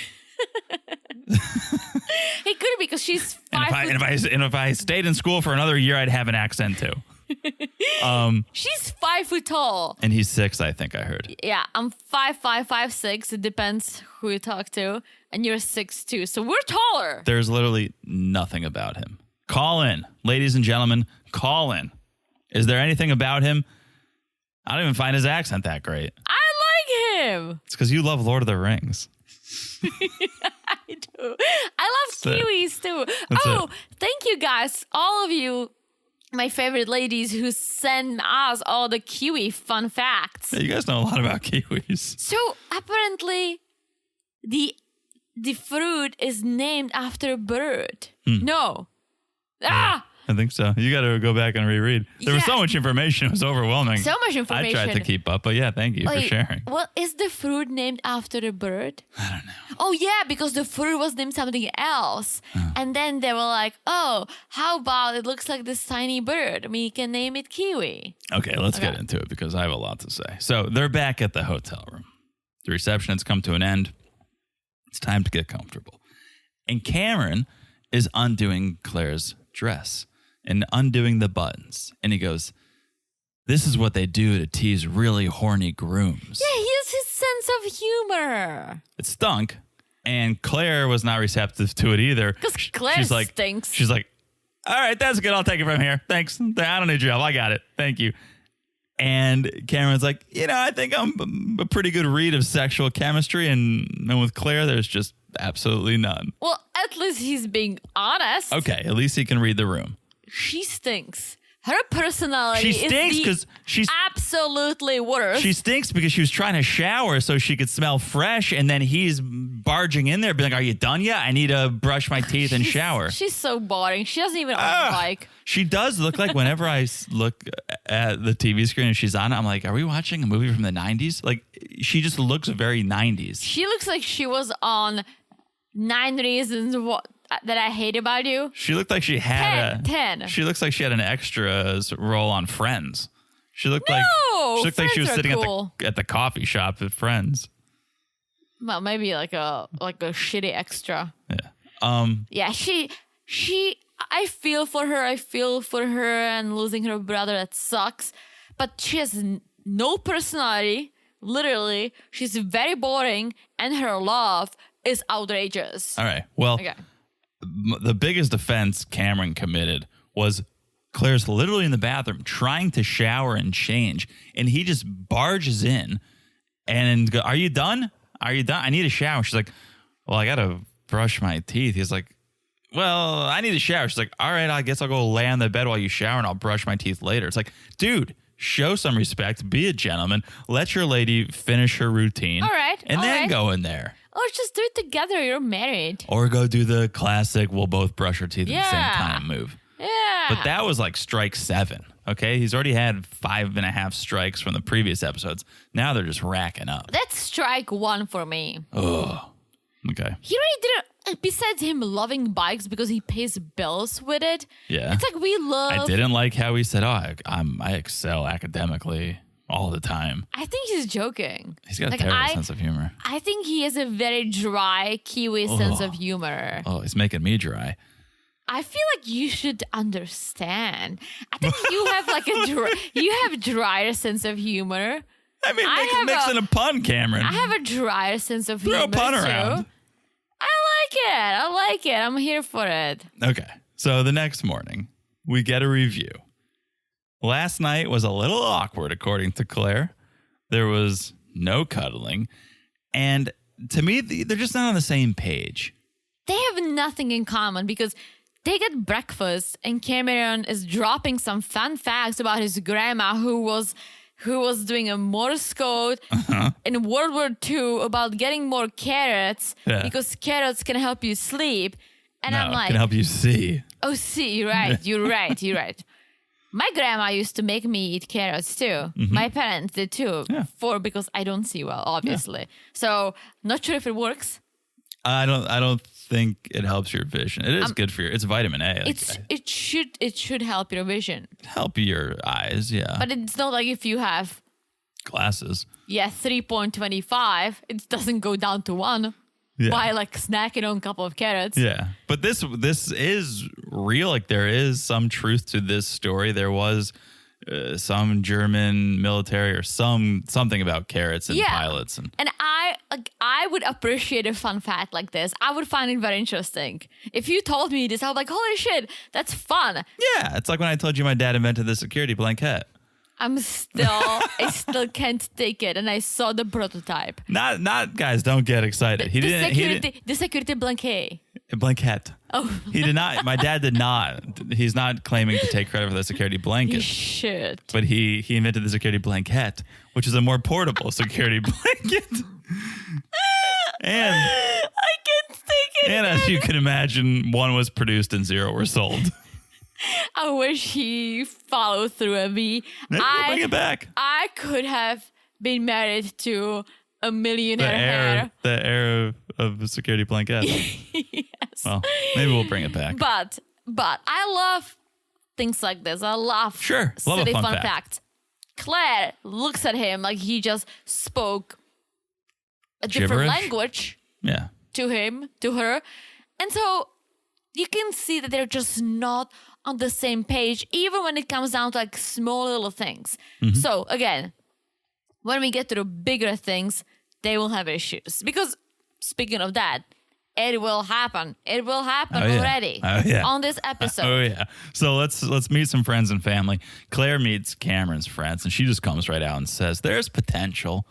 could be because she's 5 And if I stayed in school for another year, I'd have an accent too. She's 5 foot tall. And he's 6, I think I heard. Yeah, I'm 5'5", 5'6". It depends who you talk to. And you're 6'2", so we're taller. There's literally nothing about him. Call in. Ladies and gentlemen, call in. Is there anything about him? I don't even find his accent that great. I like him. It's because you love Lord of the Rings. I do. I love That's it. Kiwis too. That's Oh, it. thank you guys, all of you, my favorite ladies who send us all the Kiwi fun facts. Yeah, you guys know a lot about kiwis. So apparently, the fruit is named after a bird. No. Ah! I think so. You got to go back and reread. There was Yeah. so much information. It was overwhelming. So much I information. tried to keep up, but yeah, thank you for Wait, sharing. Well, is the fruit named after a bird? I don't know. Oh, yeah, because the fruit was named something else. And then they were like, oh, how about it looks like this tiny bird? We can name it Kiwi. Okay, let's get into it because I have a lot to say. So they're back at the hotel room. The reception has come to an end. It's time to get comfortable. And Cameron is undoing Claire's dress and undoing the buttons. And he goes, this is what they do to tease really horny grooms. Yeah, he has his sense of humor. It stunk. And Claire was not receptive to it either. Because Claire stinks. She's like, all right, that's good. I'll take it from here. Thanks. I don't need your help. I got it. Thank you. And Cameron's like, I think I'm a pretty good read of sexual chemistry. And with Claire, there's just absolutely none. Well, at least he's being honest. Okay, at least he can read the room. She stinks. Her personality She stinks is because she's... absolutely worse. She stinks because she was trying to shower so she could smell fresh, and then he's barging in there being like, are you done yet? I need to brush my teeth and shower. She's so boring. She doesn't even own a bike. She does look like whenever I look at the TV screen and she's on it, I'm like, are we watching a movie from the 90s? Like, she just looks very 90s. She looks like she was on 9 Reasons That I Hate About You. She looked like she had 10. She looks like she had an extra's role on Friends. She looked like she looked like she was Friends are sitting cool. at the coffee shop at Friends. Well, maybe like a shitty extra. Yeah. Yeah, she I feel for her and losing her brother, that sucks. But she has no personality. Literally, she's very boring, and her love is outrageous. All right. Well, Okay. the biggest offense Cameron committed was Claire's literally in the bathroom trying to shower and change, and he just barges in and go, are you done? Are you done? I need a shower. She's like, well, I got to brush my teeth. He's like, well, I need a shower. She's like, all right, I guess I'll go lay on the bed while you shower and I'll brush my teeth later. It's like, dude, show some respect. Be a gentleman. Let your lady finish her routine. All right, And all then right. go in there. Or just do it together. You're married. Or go do the classic, we'll both brush our teeth at the same Yeah. time move. Yeah. But that was like strike 7. Okay. He's already had 5.5 strikes from the previous episodes. Now they're just racking up. That's strike 1 for me. Okay. He really didn't. Besides him loving bikes because he pays bills with it. Yeah. It's like we love. I didn't like how he said, I excel academically all the time. I think he's joking. He's got Like, a terrible sense of humor. I think he has a very dry Kiwi sense of humor. Oh, he's making me dry. I feel like you should understand. I think you have like you have drier sense of humor. I mean, I mixing a pun, Cameron. I have a drier sense of Throw humor a pun too. around. I like it. I'm here for it. Okay. So the next morning, we get a review. Last night was a little awkward, according to Claire. There was no cuddling. And to me, they're just not on the same page. They have nothing in common because they get breakfast and Cameron is dropping some fun facts about his grandma who was doing a Morse code in World War II about getting more carrots because carrots can help you sleep. And I'm like, can help you see. Oh, see, you're right. You're right. My grandma used to make me eat carrots too. My parents did too. Yeah. Because I don't see well, obviously. So not sure if it works. I don't think it helps your vision. It is good for it's vitamin A. It should help your vision. Help your eyes, yeah. But it's not like if you have Glasses. 3.25, it doesn't go down to 1 by like snacking on a couple of carrots. Yeah. But this is real. Like there is some truth to this story. There was some German military or something about carrots and pilots and I would appreciate a fun fact like this. I would find it very interesting. If you told me this, I was like, holy shit, that's fun. yeah, it's like when I told you my dad invented the security blanket. I still can't take it, and I saw the prototype. Not guys, don't get excited. The security blanket. Blanket. Oh, He did not. My dad did not. He's not claiming to take credit for the security you blanket. should. But he invented the security blanket, which is a more portable security blanket. And I can't take it. and as you can imagine, one was produced and 0 were sold. I wish he followed through with me. Maybe we'll bring it back. I could have been married to a millionaire The heir of the security blanket. Yes. Well, maybe we'll bring it back. But I love things like this. I love Love a silly fun fun fact. fact. Claire looks at him like he just spoke a different Gibberish? language Yeah. to her. And so you can see that they're just not on the same page, even when it comes down to like small little things. Mm-hmm. So again, when we get to the bigger things, they will have issues. Because speaking of that, it will happen. It will happen already on this episode. Oh yeah. So let's meet some friends and family. Claire meets Cameron's friends, and she just comes right out and says, "There's potential."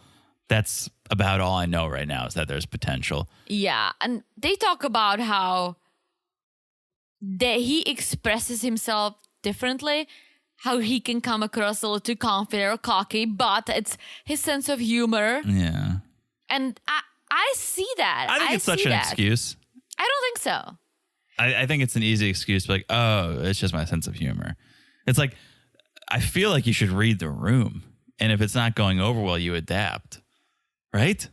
That's about all I know right now is that there's potential. Yeah, and they talk about how he expresses himself differently, how he can come across a little too confident or cocky, but it's his sense of humor. Yeah. And I see that. I think it's such an excuse. I don't think so. I think it's an easy excuse, like, oh, it's just my sense of humor. It's like, I feel like you should read the room. And if it's not going over well, you adapt. Right?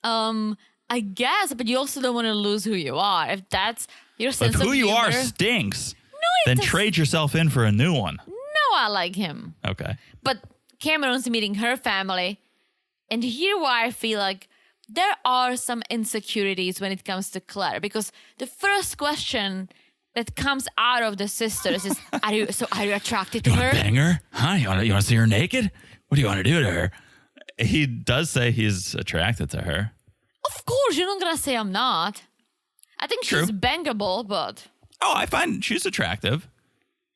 I guess, but you also don't want to lose who you are. If that's your If sense of who you humor, are stinks, it then does- trade yourself in for a new one. No, I like him. Okay. But Cameron's meeting her family. And here where I feel like there are some insecurities when it comes to Claire. Because the first question that comes out of the sisters is, are you attracted to You her? want to bang her? Huh? You want to see her naked? What do you want to do to her? He does say he's attracted to her. Of course, you're not going to say I'm not. I think True. she's bangable, but Oh, I find she's attractive.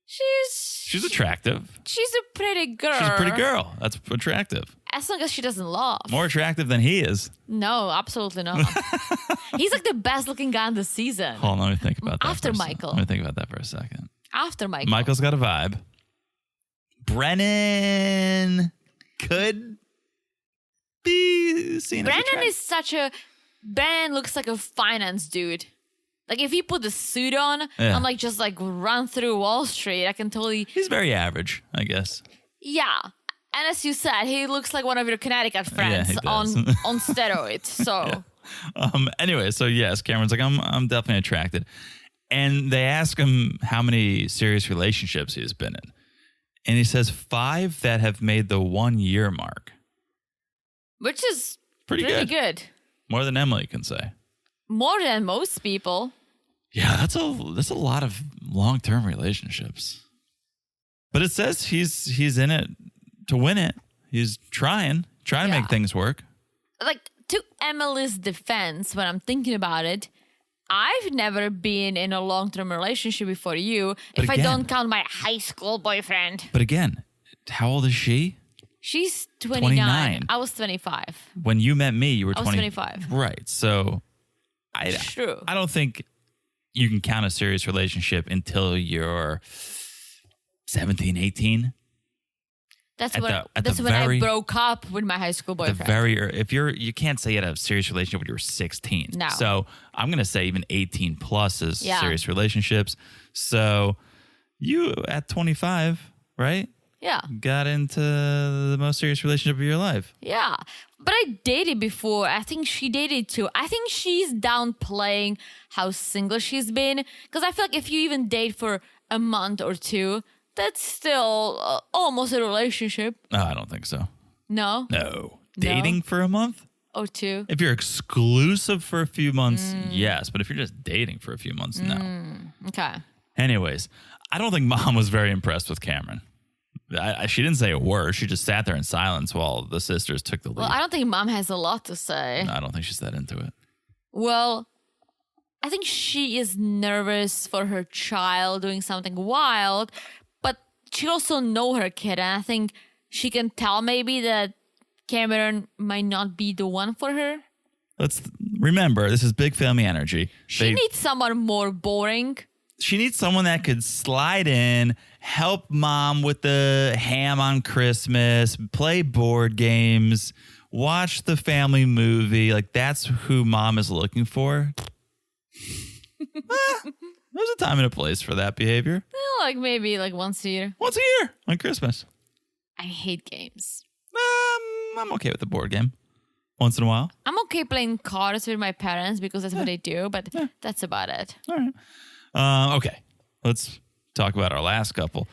She's attractive. she's a pretty girl. She's a pretty girl. That's attractive. As long as she doesn't laugh. More attractive than he is. No, absolutely not. He's like the best looking guy in the season. Hold on, let me think about that. After for a sec. Michael. Let me think about that for a second. After Michael. Michael's got a vibe. Brennan could be seen as attractive. Brennan looks like a finance dude. Like if he put the suit on and like just like run through Wall Street, I can totally. He's very average, I guess. Yeah. And as you said, he looks like one of your Connecticut friends he on does. on steroids. So Anyway, so yes, Cameron's like, I'm definitely attracted. And they ask him how many serious relationships he's been in. And he says 5 that have made the 1 year mark. which is Pretty pretty good. good. More than Emily can say. More than most people. Yeah, that's a lot of long-term relationships. But it says he's in it to win it. He's trying to make things work. Like, to Emily's defense, when I'm thinking about it, I've never been in a long-term relationship before you, But if I again- don't count my high school boyfriend. But again, how old is she? She's 29. 29. I was 25. When you met me, you were I was 25. 25. Right. So True. I don't think you can count a serious relationship until you're 17, 18. That's At when the when very- I broke up with my high school boyfriend. If you can't say you had a serious relationship when you were 16. No. So I'm going to say even 18 plus is Yeah. serious relationships. So you at 25, right? Yeah. Got into the most serious relationship of your life. Yeah. But I dated before. I think she dated too. I think she's downplaying how single she's been. Because I feel like if you even date for a month or two, that's still almost a relationship. No, I don't think so. No? No. Dating for a month? Or two? If you're exclusive for a few months, yes. But if you're just dating for a few months, no. Okay. Anyways, I don't think Mom was very impressed with Cameron. She didn't say a word. She just sat there in silence while the sisters took the lead. Well, I don't think Mom has a lot to say. No, I don't think she's that into it. Well, I think she is nervous for her child doing something wild, but she also know her kid, and I think she can tell maybe that Cameron might not be the one for her. Let's remember, this is big family energy. She needs someone more boring. She needs someone that could slide in, help Mom with the ham on Christmas, play board games, watch the family movie. Like, that's who Mom is looking for. There's a time and a place for that behavior. Like maybe like once a year. Once a year on Christmas. I hate games. I'm okay with the board game once in a while. I'm okay playing cards with my parents because that's what they do, but that's about it. All right. Okay, let's talk about our last couple.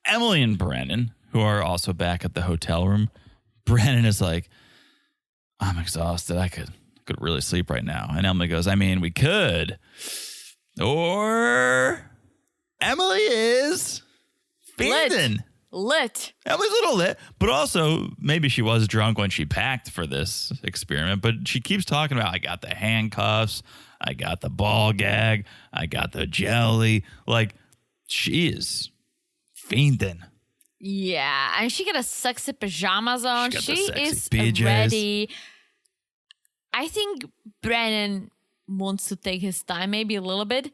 Emily and Brennan, who are also back at the hotel room. Brennan is like, I'm exhausted. I could really sleep right now. And Emily goes, I mean, we could. Or Emily is fiending. Lit. Emily's a little lit, but also maybe she was drunk when she packed for this experiment. But she keeps talking about, I got the handcuffs, I got the ball gag, I got the jelly. Like, she is fiending. Yeah, and she got a sexy pajamas on. She got the She sexy is PJs. ready. I think Brennan wants to take his time, maybe a little bit,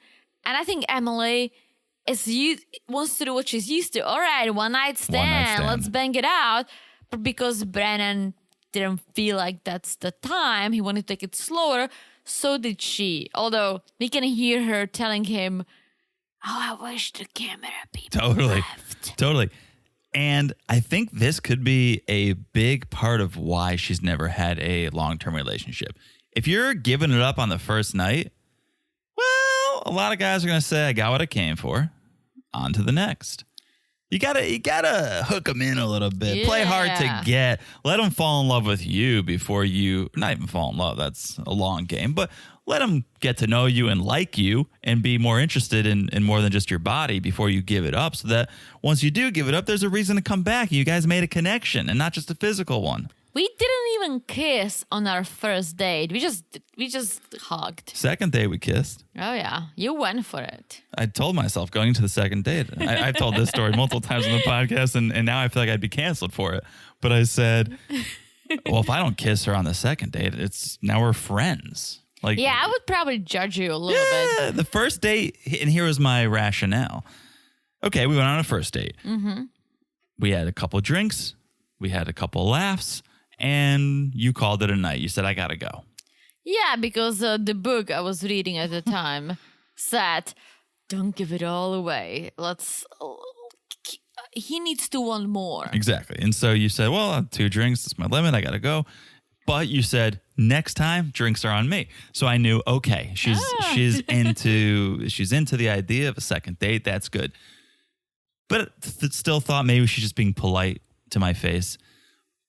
and I think Emily wants to do what she's used to. All right, one night stand, let's bang it out. But because Brennan didn't feel like that's the time, he wanted to take it slower. So did she. Although we can hear her telling him, "Oh, I wish the camera people left." Totally. And I think this could be a big part of why she's never had a long-term relationship. If you're giving it up on the first night, well, a lot of guys are going to say, I got what I came for. On to the next. You gotta hook them in a little bit. Play hard to get. Let them fall in love with you before you, not even fall in love. That's a long game, but let them get to know you and like you and be more interested in more than just your body before you give it up. So that once you do give it up, there's a reason to come back. You guys made a connection and not just a physical one. We didn't even kiss on our first date. We just hugged. Second date, we kissed. Oh yeah, you went for it. I told myself going into the second date. I've told this story multiple times on the podcast, and now I feel like I'd be canceled for it. But I said, well, if I don't kiss her on the second date, now we're friends. Like, Yeah, I would probably judge you a little bit. The first date, and here was my rationale. Okay, we went on a first date. Mm-hmm. We had a couple drinks. We had a couple laughs. And you called it a night. You said, I got to go. Yeah, because the book I was reading at the time said, don't give it all away. He needs to want more. Exactly. And so you said, well, 2 drinks, that's my limit. I got to go. But you said, next time, drinks are on me. So I knew, okay, she's into the idea of a second date. That's good. But still thought maybe she's just being polite to my face.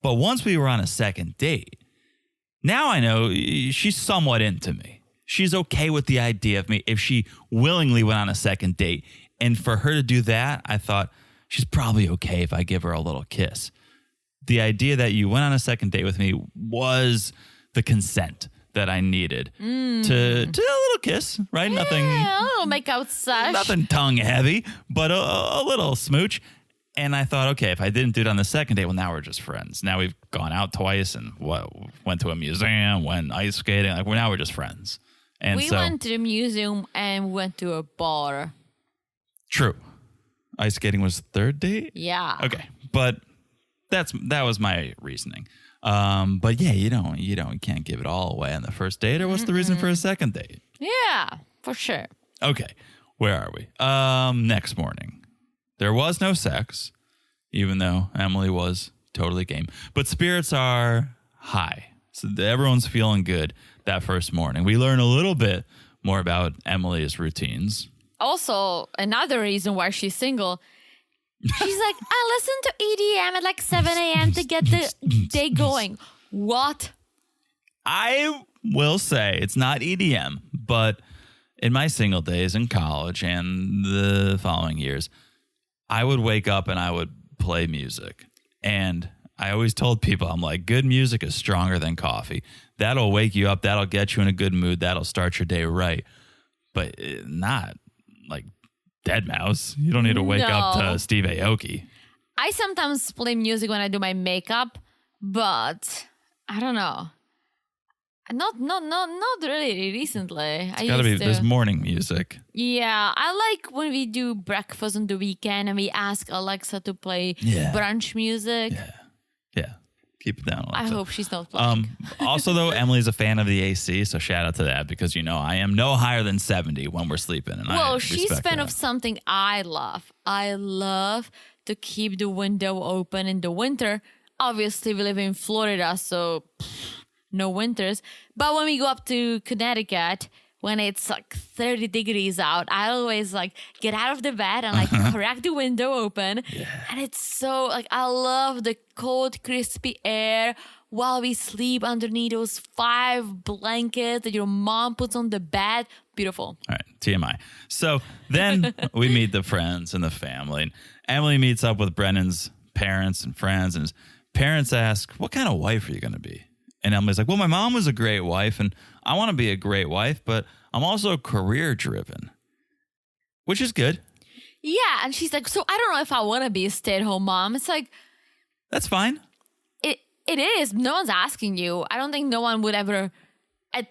But once we were on a second date, now I know she's somewhat into me. she's okay with the idea of me if she willingly went on a second date. And for her to do that, I thought she's probably okay if I give her a little kiss. The idea that you went on a second date with me was the consent that I needed to a little kiss, right? Nothing, Yeah, a little makeout sesh. nothing tongue heavy, but a little smooch. And I thought, okay, if I didn't do it on the second date, well, now we're just friends. Now we've gone out twice and went to a museum, went ice skating. Like, now we're just friends. And We went to the museum and went to a bar. True. Ice skating was the third date? Yeah. Okay. But that was my reasoning. But yeah, you can't give it all away on the first date, or what's the reason for a second date? Yeah, for sure. Okay. Where are we? Next morning. There was no sex, even though Emily was totally game. But spirits are high. So everyone's feeling good that first morning. We learn a little bit more about Emily's routines. Also, another reason why she's single. She's like, I listen to EDM at like 7 a.m. to get the day going. What? I will say it's not EDM, but in my single days in college and the following years, I would wake up and I would play music. And I always told people, I'm like, good music is stronger than coffee. That'll wake you up. That'll get you in a good mood. That'll start your day right. But not like Deadmau5. You don't need to wake up to Steve Aoki. I sometimes play music when I do my makeup, but I don't know. Not really recently. It's gotta be this morning music. Yeah, I like when we do breakfast on the weekend and we ask Alexa to play brunch music. Yeah. Keep it down, Alexa. I hope she's not playing. Also, though, Emily's a fan of the AC, so shout out to that because, I am no higher than 70 when we're sleeping. And Well, I she's a respect fan that. of something I love. I love to keep the window open in the winter. Obviously, we live in Florida, so no winters. But when we go up to Connecticut, when it's like 30 degrees out, I always like get out of the bed and like crack the window open. Yeah. And it's so like, I love the cold, crispy air while we sleep underneath those 5 blankets that your mom puts on the bed. Beautiful. All right, TMI. So then we meet the friends and the family. And Emily meets up with Brennan's parents and friends. And his parents ask, what kind of wife are you going to be? And Emily's like, well, my mom was a great wife and I want to be a great wife, but I'm also career driven, which is good. Yeah. And she's like, so I don't know if I want to be a stay-at-home mom. It's like, that's fine. It is. No one's asking you. I don't think no one would ever,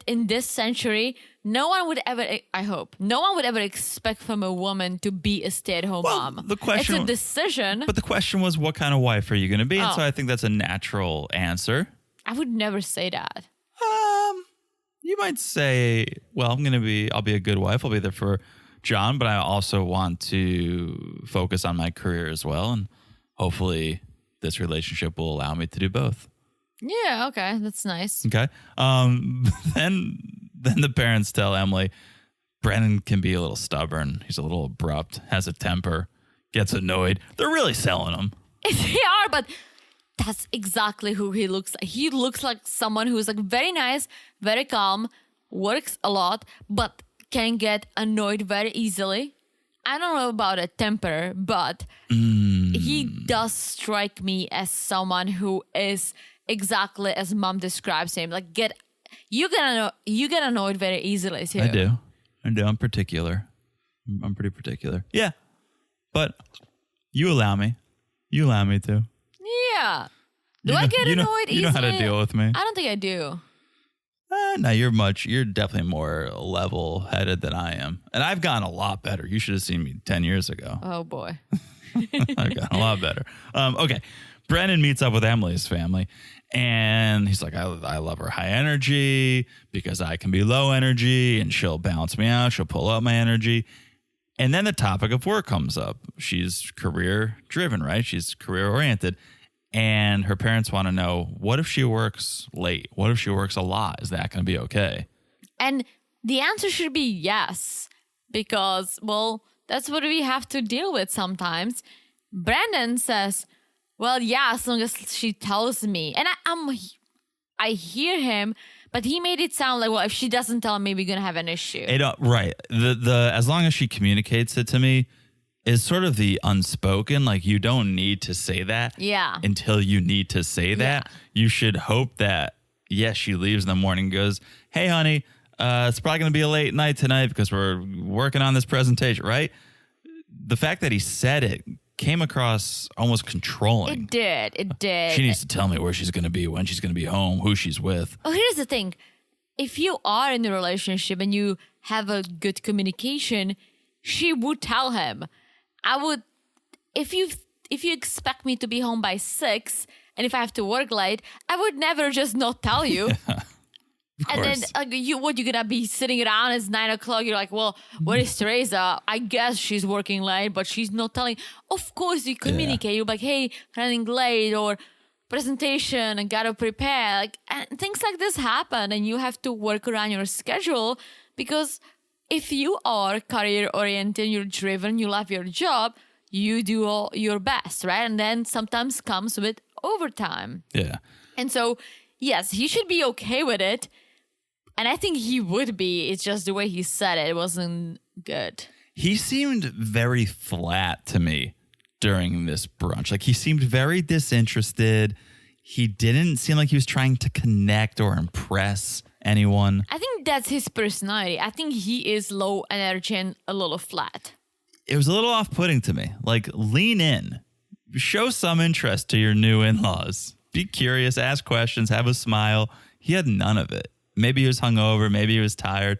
in this century, no one would ever, I hope, no one would ever expect from a woman to be a stay-at-home mom. The question, it's a decision. But the question was, what kind of wife are you going to be? And so I think that's a natural answer. I would never say that. You might say, well, I'll be a good wife. I'll be there for John, but I also want to focus on my career as well. And hopefully this relationship will allow me to do both. Yeah, okay. That's nice. Okay. Then the parents tell Emily, Brennan can be a little stubborn. He's a little abrupt, has a temper, gets annoyed. They're really selling him. They are, but that's exactly who he looks like. He looks like someone who's like very nice, very calm, works a lot, but can get annoyed very easily. I don't know about a temper, but he does strike me as someone who is exactly as mom describes him. Like you get annoyed very easily too. I do. I'm particular. I'm pretty particular. Yeah. But you allow me. You allow me to. Yeah. Do I get annoyed easily? You know how to deal with me. I don't think I do. No, you're definitely more level-headed than I am. And I've gotten a lot better. You should have seen me 10 years ago. Oh, boy. I've gotten a lot better. Okay. Brennan meets up with Emily's family. And he's like, I love her high energy because I can be low energy. And she'll balance me out. She'll pull up my energy. And then the topic of work comes up. She's career-driven, right? She's career-oriented. And her parents want to know, what if she works late? What if she works a lot? Is that going to be okay? And the answer should be yes, because, well, that's what we have to deal with sometimes. Brandon says, well, yeah, as long as she tells me. And I hear him, But he made it sound like, well, if she doesn't tell me, we're gonna have an issue. Right. The as long as she communicates it to me is sort of the unspoken. Like, you don't need to say that. Yeah. Until you need to say that. Yeah. You should hope that, yes, she leaves in the morning and goes, hey, honey, it's probably going to be a late night tonight because we're working on this presentation, right? The fact that he said it came across almost controlling. It did. She needs to tell me where she's going to be, when she's going to be home, who she's with. Oh, here's the thing. If you are in a relationship and you have a good communication, she would tell him. If you expect me to be home by 6 and if I have to work late, I would never just not tell you. And then you're gonna be sitting around, it's 9 o'clock, you're like, well, where is Teresa? I guess she's working late, but she's not telling. Of course you communicate. You're like, hey, running late, or presentation and gotta prepare. And things like this happen, and you have to work around your schedule, because if you are career oriented, you're driven, you love your job, you do all your best, right? And then sometimes comes with overtime. Yeah. And so, yes, he should be okay with it. And I think he would be. It's just the way he said it wasn't good. He seemed very flat to me during this brunch. Like, he seemed very disinterested. He didn't seem like he was trying to connect or impress anyone. I think that's his personality. I think he is low energy and a little flat. It was a little off-putting to me. Like, lean in. Show some interest to your new in-laws. Be curious, ask questions, have a smile. He had none of it. Maybe he was hungover, maybe he was tired,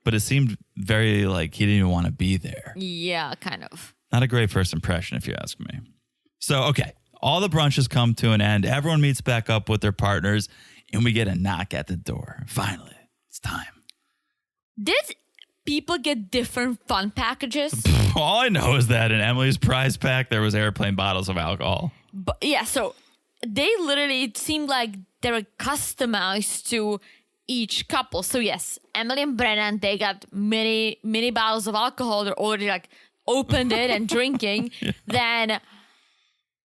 but it seemed very like he didn't even want to be there. Yeah, kind of. Not a great first impression, if you ask me. So, okay, all the brunches come to an end. Everyone meets back up with their partners, and we get a knock at the door. Finally, it's time. Did people get different fun packages? All I know is that in Emily's prize pack, there was airplane bottles of alcohol. But yeah, so they literally, it seemed like they were customized to each couple. So yes, Emily and Brennan, they got many bottles of alcohol. They're already like opened it and drinking. Yeah. Then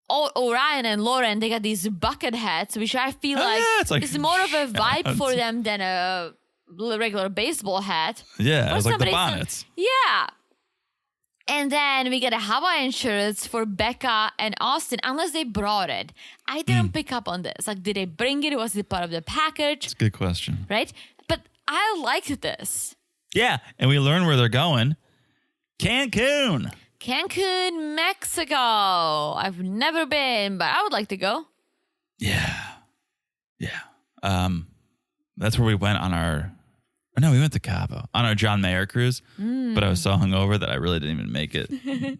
Orion and Lauren, they got these bucket hats, which I feel it's more of a vibe for them than a regular baseball hat. Yeah, it's like the bonnets. Yeah. And then we get a Hawaiian shirts for Becca and Austin, unless they brought it. I didn't pick up on this. Like, did they bring it? Was it part of the package? That's a good question. Right? But I liked this. Yeah, and we learn where they're going. Cancun, Mexico. I've never been, but I would like to go. Yeah. That's where we went on our... No, we went to Cabo on our John Mayer cruise, but I was so hungover that I really didn't even make it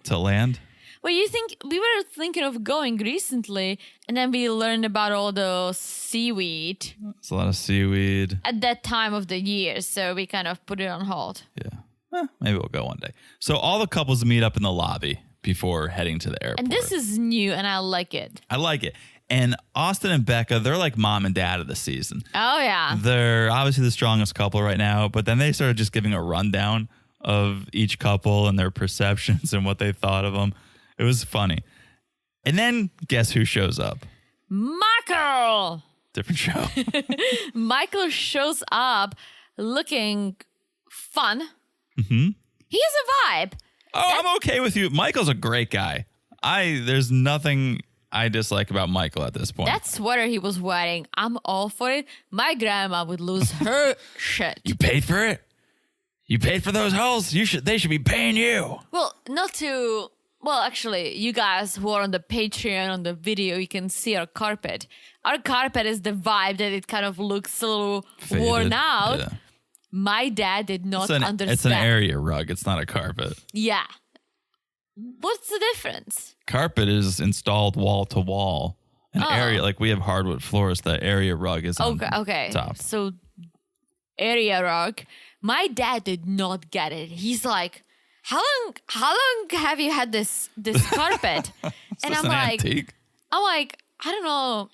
to land. Well, we were thinking of going recently, and then we learned about all the seaweed. It's a lot of seaweed. At that time of the year, so we kind of put it on hold. Yeah. Maybe we'll go one day. So all the couples meet up in the lobby before heading to the airport. And this is new, and I like it. I like it. And Austin and Becca, they're like mom and dad of the season. Oh, yeah. They're obviously the strongest couple right now, but then they started just giving a rundown of each couple and their perceptions and what they thought of them. It was funny. And then guess who shows up? Michael! Different show. Michael shows up looking fun. Mm-hmm. He has a vibe. Oh, I'm okay with you. Michael's a great guy. There's nothing I dislike about Michael at this point. That sweater he was wearing, I'm all for it. My grandma would lose her shit. You paid for it? You paid for those holes? They should be paying you. Well, actually, you guys who are on the Patreon, on the video, you can see our carpet. Our carpet is the vibe that it kind of looks a little faded, worn out. Yeah. My dad did not understand. It's an area rug. It's not a carpet. Yeah. What's the difference? Carpet is installed wall to wall. An area, like we have hardwood floors, the area rug is on top. So, area rug. My dad did not get it. He's like, how long have you had this carpet? And I'm like, antique? I don't know,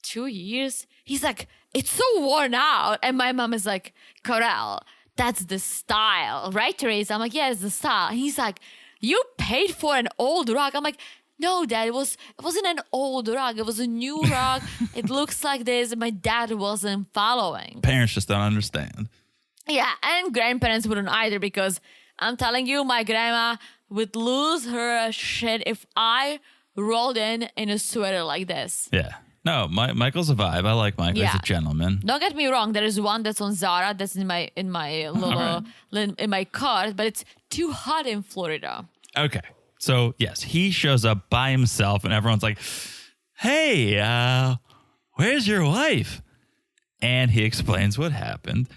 2 years. He's like, it's so worn out. And my mom is like, Corel, that's the style, right, Teresa? I'm like, yeah, it's the style. He's like, you paid for an old rug. I'm like, no, Dad, it wasn't an old rug. It was a new rug. It looks like this. My dad wasn't following. Parents just don't understand. Yeah, and grandparents wouldn't either, because I'm telling you, my grandma would lose her shit if I rolled in a sweater like this. Yeah. No, Michael's a vibe. I like Michael. He's Yeah. a gentleman. Don't get me wrong. There is one that's on Zara that's in my in my cart, but it's too hot in Florida. Okay. So, yes, he shows up by himself and everyone's like, hey, where's your wife? And he explains what happened.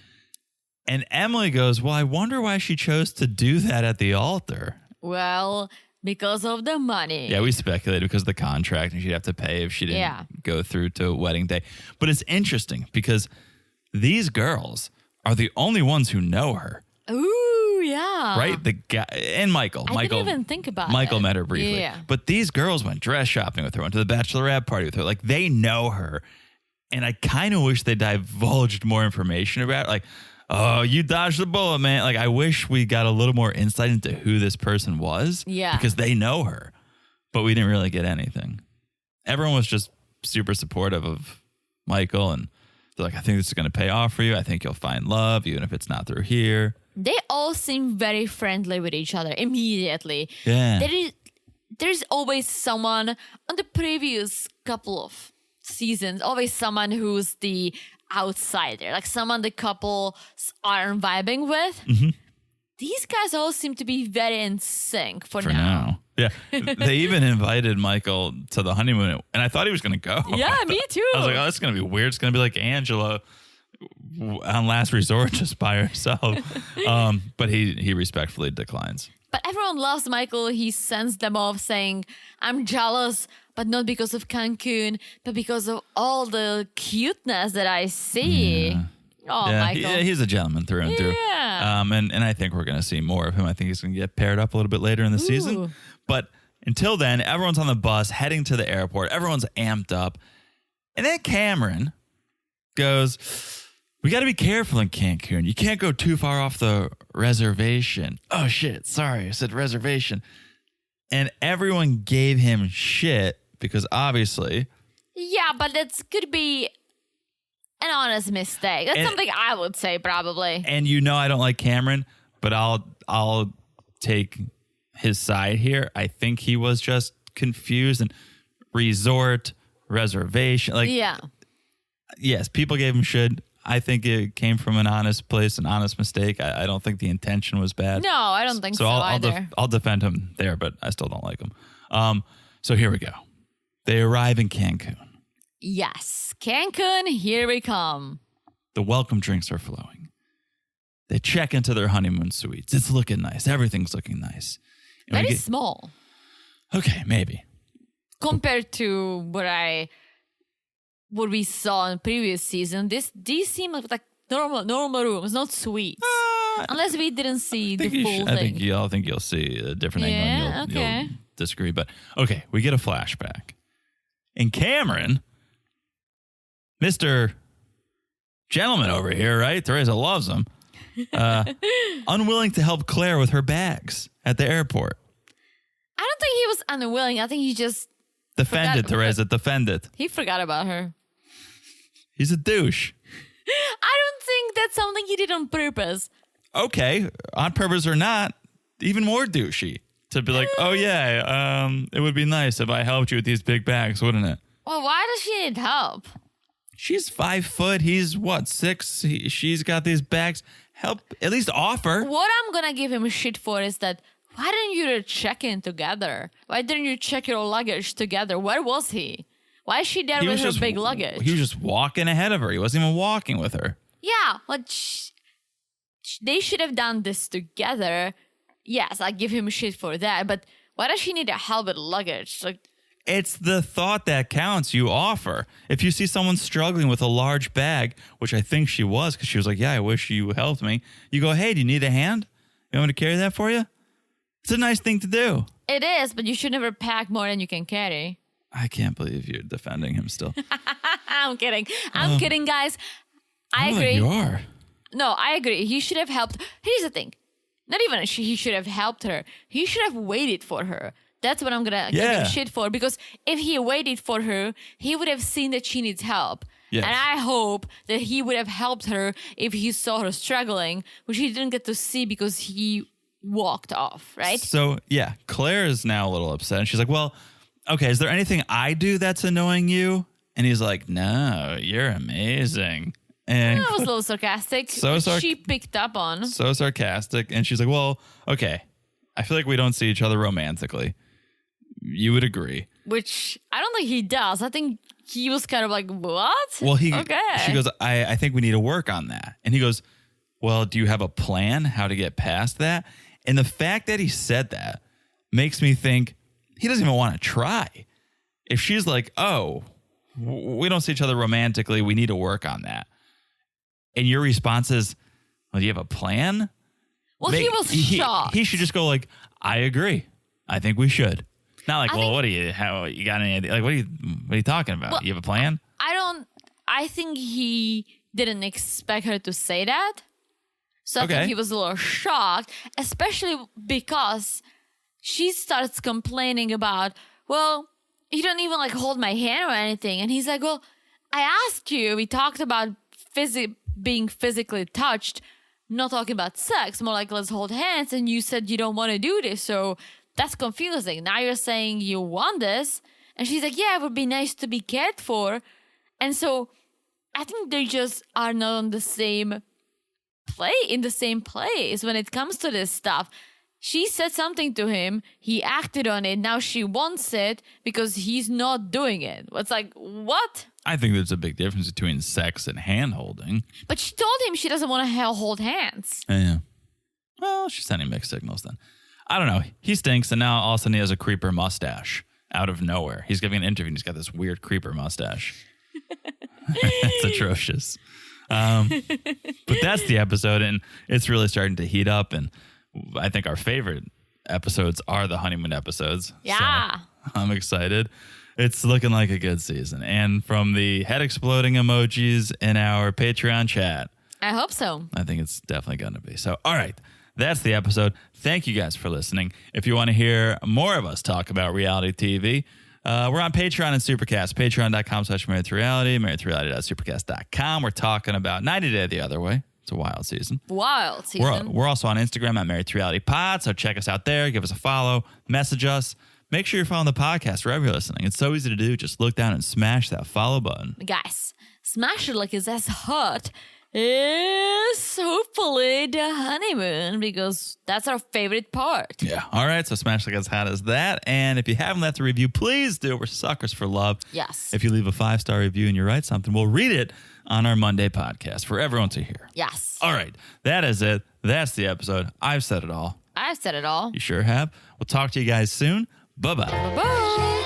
And Emily goes, well, I wonder why she chose to do that at the altar. Well, because of the money. Yeah, we speculated because of the contract and she'd have to pay if she didn't go through to wedding day. But it's interesting because these girls are the only ones who know her. Ooh, yeah. Right? The guy and Michael. I didn't even think about Michael it. met her briefly. Yeah. But these girls went dress shopping with her, went to the bachelorette party with her. Like, they know her. And I kind of wish they divulged more information about it. Like, oh, you dodged the bullet, man. Like, I wish we got a little more insight into who this person was. Yeah. Because they know her. But we didn't really get anything. Everyone was just super supportive of Michael. And they're like, I think this is going to pay off for you. I think you'll find love, even if it's not through here. They all seem very friendly with each other immediately. Yeah. There's always someone on the previous couple of seasons, always someone who's the outsider, like someone the couples aren't vibing with. Mm-hmm. These guys all seem to be very in sync for now. Yeah. They even invited Michael to the honeymoon, and I thought he was going to go. Yeah, me too. I was like, oh, this is going to be weird. It's going to be like Angela on Last Resort just by herself. But he respectfully declines. But everyone loves Michael. He sends them off saying, I'm jealous, but not because of Cancun, but because of all the cuteness that I see. Yeah. Oh, yeah, Michael. he's a gentleman through and through. Yeah. And I think we're going to see more of him. I think he's going to get paired up a little bit later in the season. But until then, everyone's on the bus heading to the airport. Everyone's amped up. And then Cameron goes, we got to be careful in Cancun. You can't go too far off the reservation. Oh, shit. Sorry, I said reservation. And everyone gave him shit because obviously... Yeah, but that could be an honest mistake. That's something I would say probably. And I don't like Cameron, but I'll take his side here. I think he was just confused and resort, reservation. Like, yeah. Yes, people gave him shit. I think it came from an honest place, an honest mistake. I don't think the intention was bad. No, I don't think so either. I'll defend him there, but I still don't like him. So here we go. They arrive in Cancun. Yes, Cancun, here we come. The welcome drinks are flowing. They check into their honeymoon suites. It's looking nice. Everything's looking nice. And Very small Okay, maybe. compared to what we saw in previous season. These seem like normal rooms, not suites. Unless we didn't see the full thing. I think you'll see a different angle. Yeah, And okay. you'll disagree, but okay, we get a flashback. And Cameron, Mr. Gentleman over here, right? Teresa loves him. Unwilling to help Claire with her bags at the airport. I don't think he was unwilling. I think he just Defend it, Teresa. Defend it. he forgot about her. He's a douche. I don't think that's something he did on purpose. Okay, on purpose or not, even more douchey. To be like, oh yeah, it would be nice if I helped you with these big bags, wouldn't it? Well, why does she need help? She's 5 foot. He's what, 6? She's got these bags. Help, at least offer. What I'm gonna give him shit for is that why didn't you check in together? Why didn't you check your luggage together? Where was he? Why is she there with her big luggage? He was just walking ahead of her. He wasn't even walking with her. Yeah, but they should have done this together. Yes, I give him shit for that, but why does she need a help with luggage? Like, It's the thought that counts. You offer. If you see someone struggling with a large bag, which I think she was, because she was like, yeah, I wish you helped me. You go, hey, do you need a hand? You want me to carry that for you? It's a nice thing to do. it is, but you should never pack more than you can carry. I can't believe you're defending him still. I'm kidding. I'm kidding, guys. I don't agree. think you are. No, I agree. He should have helped. Here's the thing. Not even he should have helped her. He should have waited for her. That's what I'm gonna give him shit for. Because if he waited for her, he would have seen that she needs help. Yes. And I hope that he would have helped her if he saw her struggling, which he didn't get to see because he walked off, right? So, yeah, Claire is now a little upset. And she's like, well, okay, is there anything I do that's annoying you? And he's like, no, you're amazing. And That was a little sarcastic. She picked up on. So sarcastic. And she's like, well, okay, I feel like we don't see each other romantically. You would agree. Which I don't think he does. I think he was kind of like, what? Well, she goes, I think we need to work on that. And he goes, well, do you have a plan how to get past that? And the fact that he said that makes me think he doesn't even want to try. If she's like, oh, we don't see each other romantically, we need to work on that. And your response is, well, do you have a plan? Well, he was shocked. He should just go like, I agree. I think we should. Not like, well, what do you got any idea? Like, what are you talking about? Well, you have a plan? I think he didn't expect her to say that. So I think he was a little shocked, especially because she starts complaining about, well, you don't even like hold my hand or anything. And he's like, well, I asked you, we talked about being physically touched, not talking about sex, more like let's hold hands. And you said you don't want to do this. So that's confusing. Now you're saying you want this. And she's like, yeah, it would be nice to be cared for. And so I think they just are not on the same in the same place when it comes to this stuff. She said something to him. He acted on it. Now she wants it because he's not doing it. It's like, what? I think there's a big difference between sex and hand holding. But she told him she doesn't want to hold hands. Yeah. Well, she's sending mixed signals then. I don't know. He stinks, and now all of a sudden he has a creeper mustache out of nowhere. He's giving an interview, and he's got this weird creeper mustache. It's atrocious. But that's the episode, and it's really starting to heat up, and I think our favorite episodes are the honeymoon episodes. Yeah. So I'm excited. It's looking like a good season. And from the head exploding emojis in our Patreon chat, I hope so. I think it's definitely going to be. So, all right. That's the episode. Thank you guys for listening. If you want to hear more of us talk about reality TV, we're on Patreon and Supercast. Patreon.com/marriedtoreality, marriedtoreality.supercast.com. We're talking about 90 Day the Other Way. It's a wild season. We're also on Instagram at Married to Reality Pod, so check us out there. Give us a follow. Message us. Make sure you're following the podcast wherever you're listening. It's so easy to do. Just look down and smash that follow button. Guys, smash it like it's as hot is hopefully the honeymoon, because that's our favorite part. Yeah. All right. So smash like as hot as that. And if you haven't left a review, please do. We're suckers for love. Yes. If you leave a 5-star review and you write something, we'll read it on our Monday podcast for everyone to hear. Yes. All right. That is it. That's the episode. I've said it all. I've said it all. You sure have. We'll talk to you guys soon. Bye-bye. Bye-bye.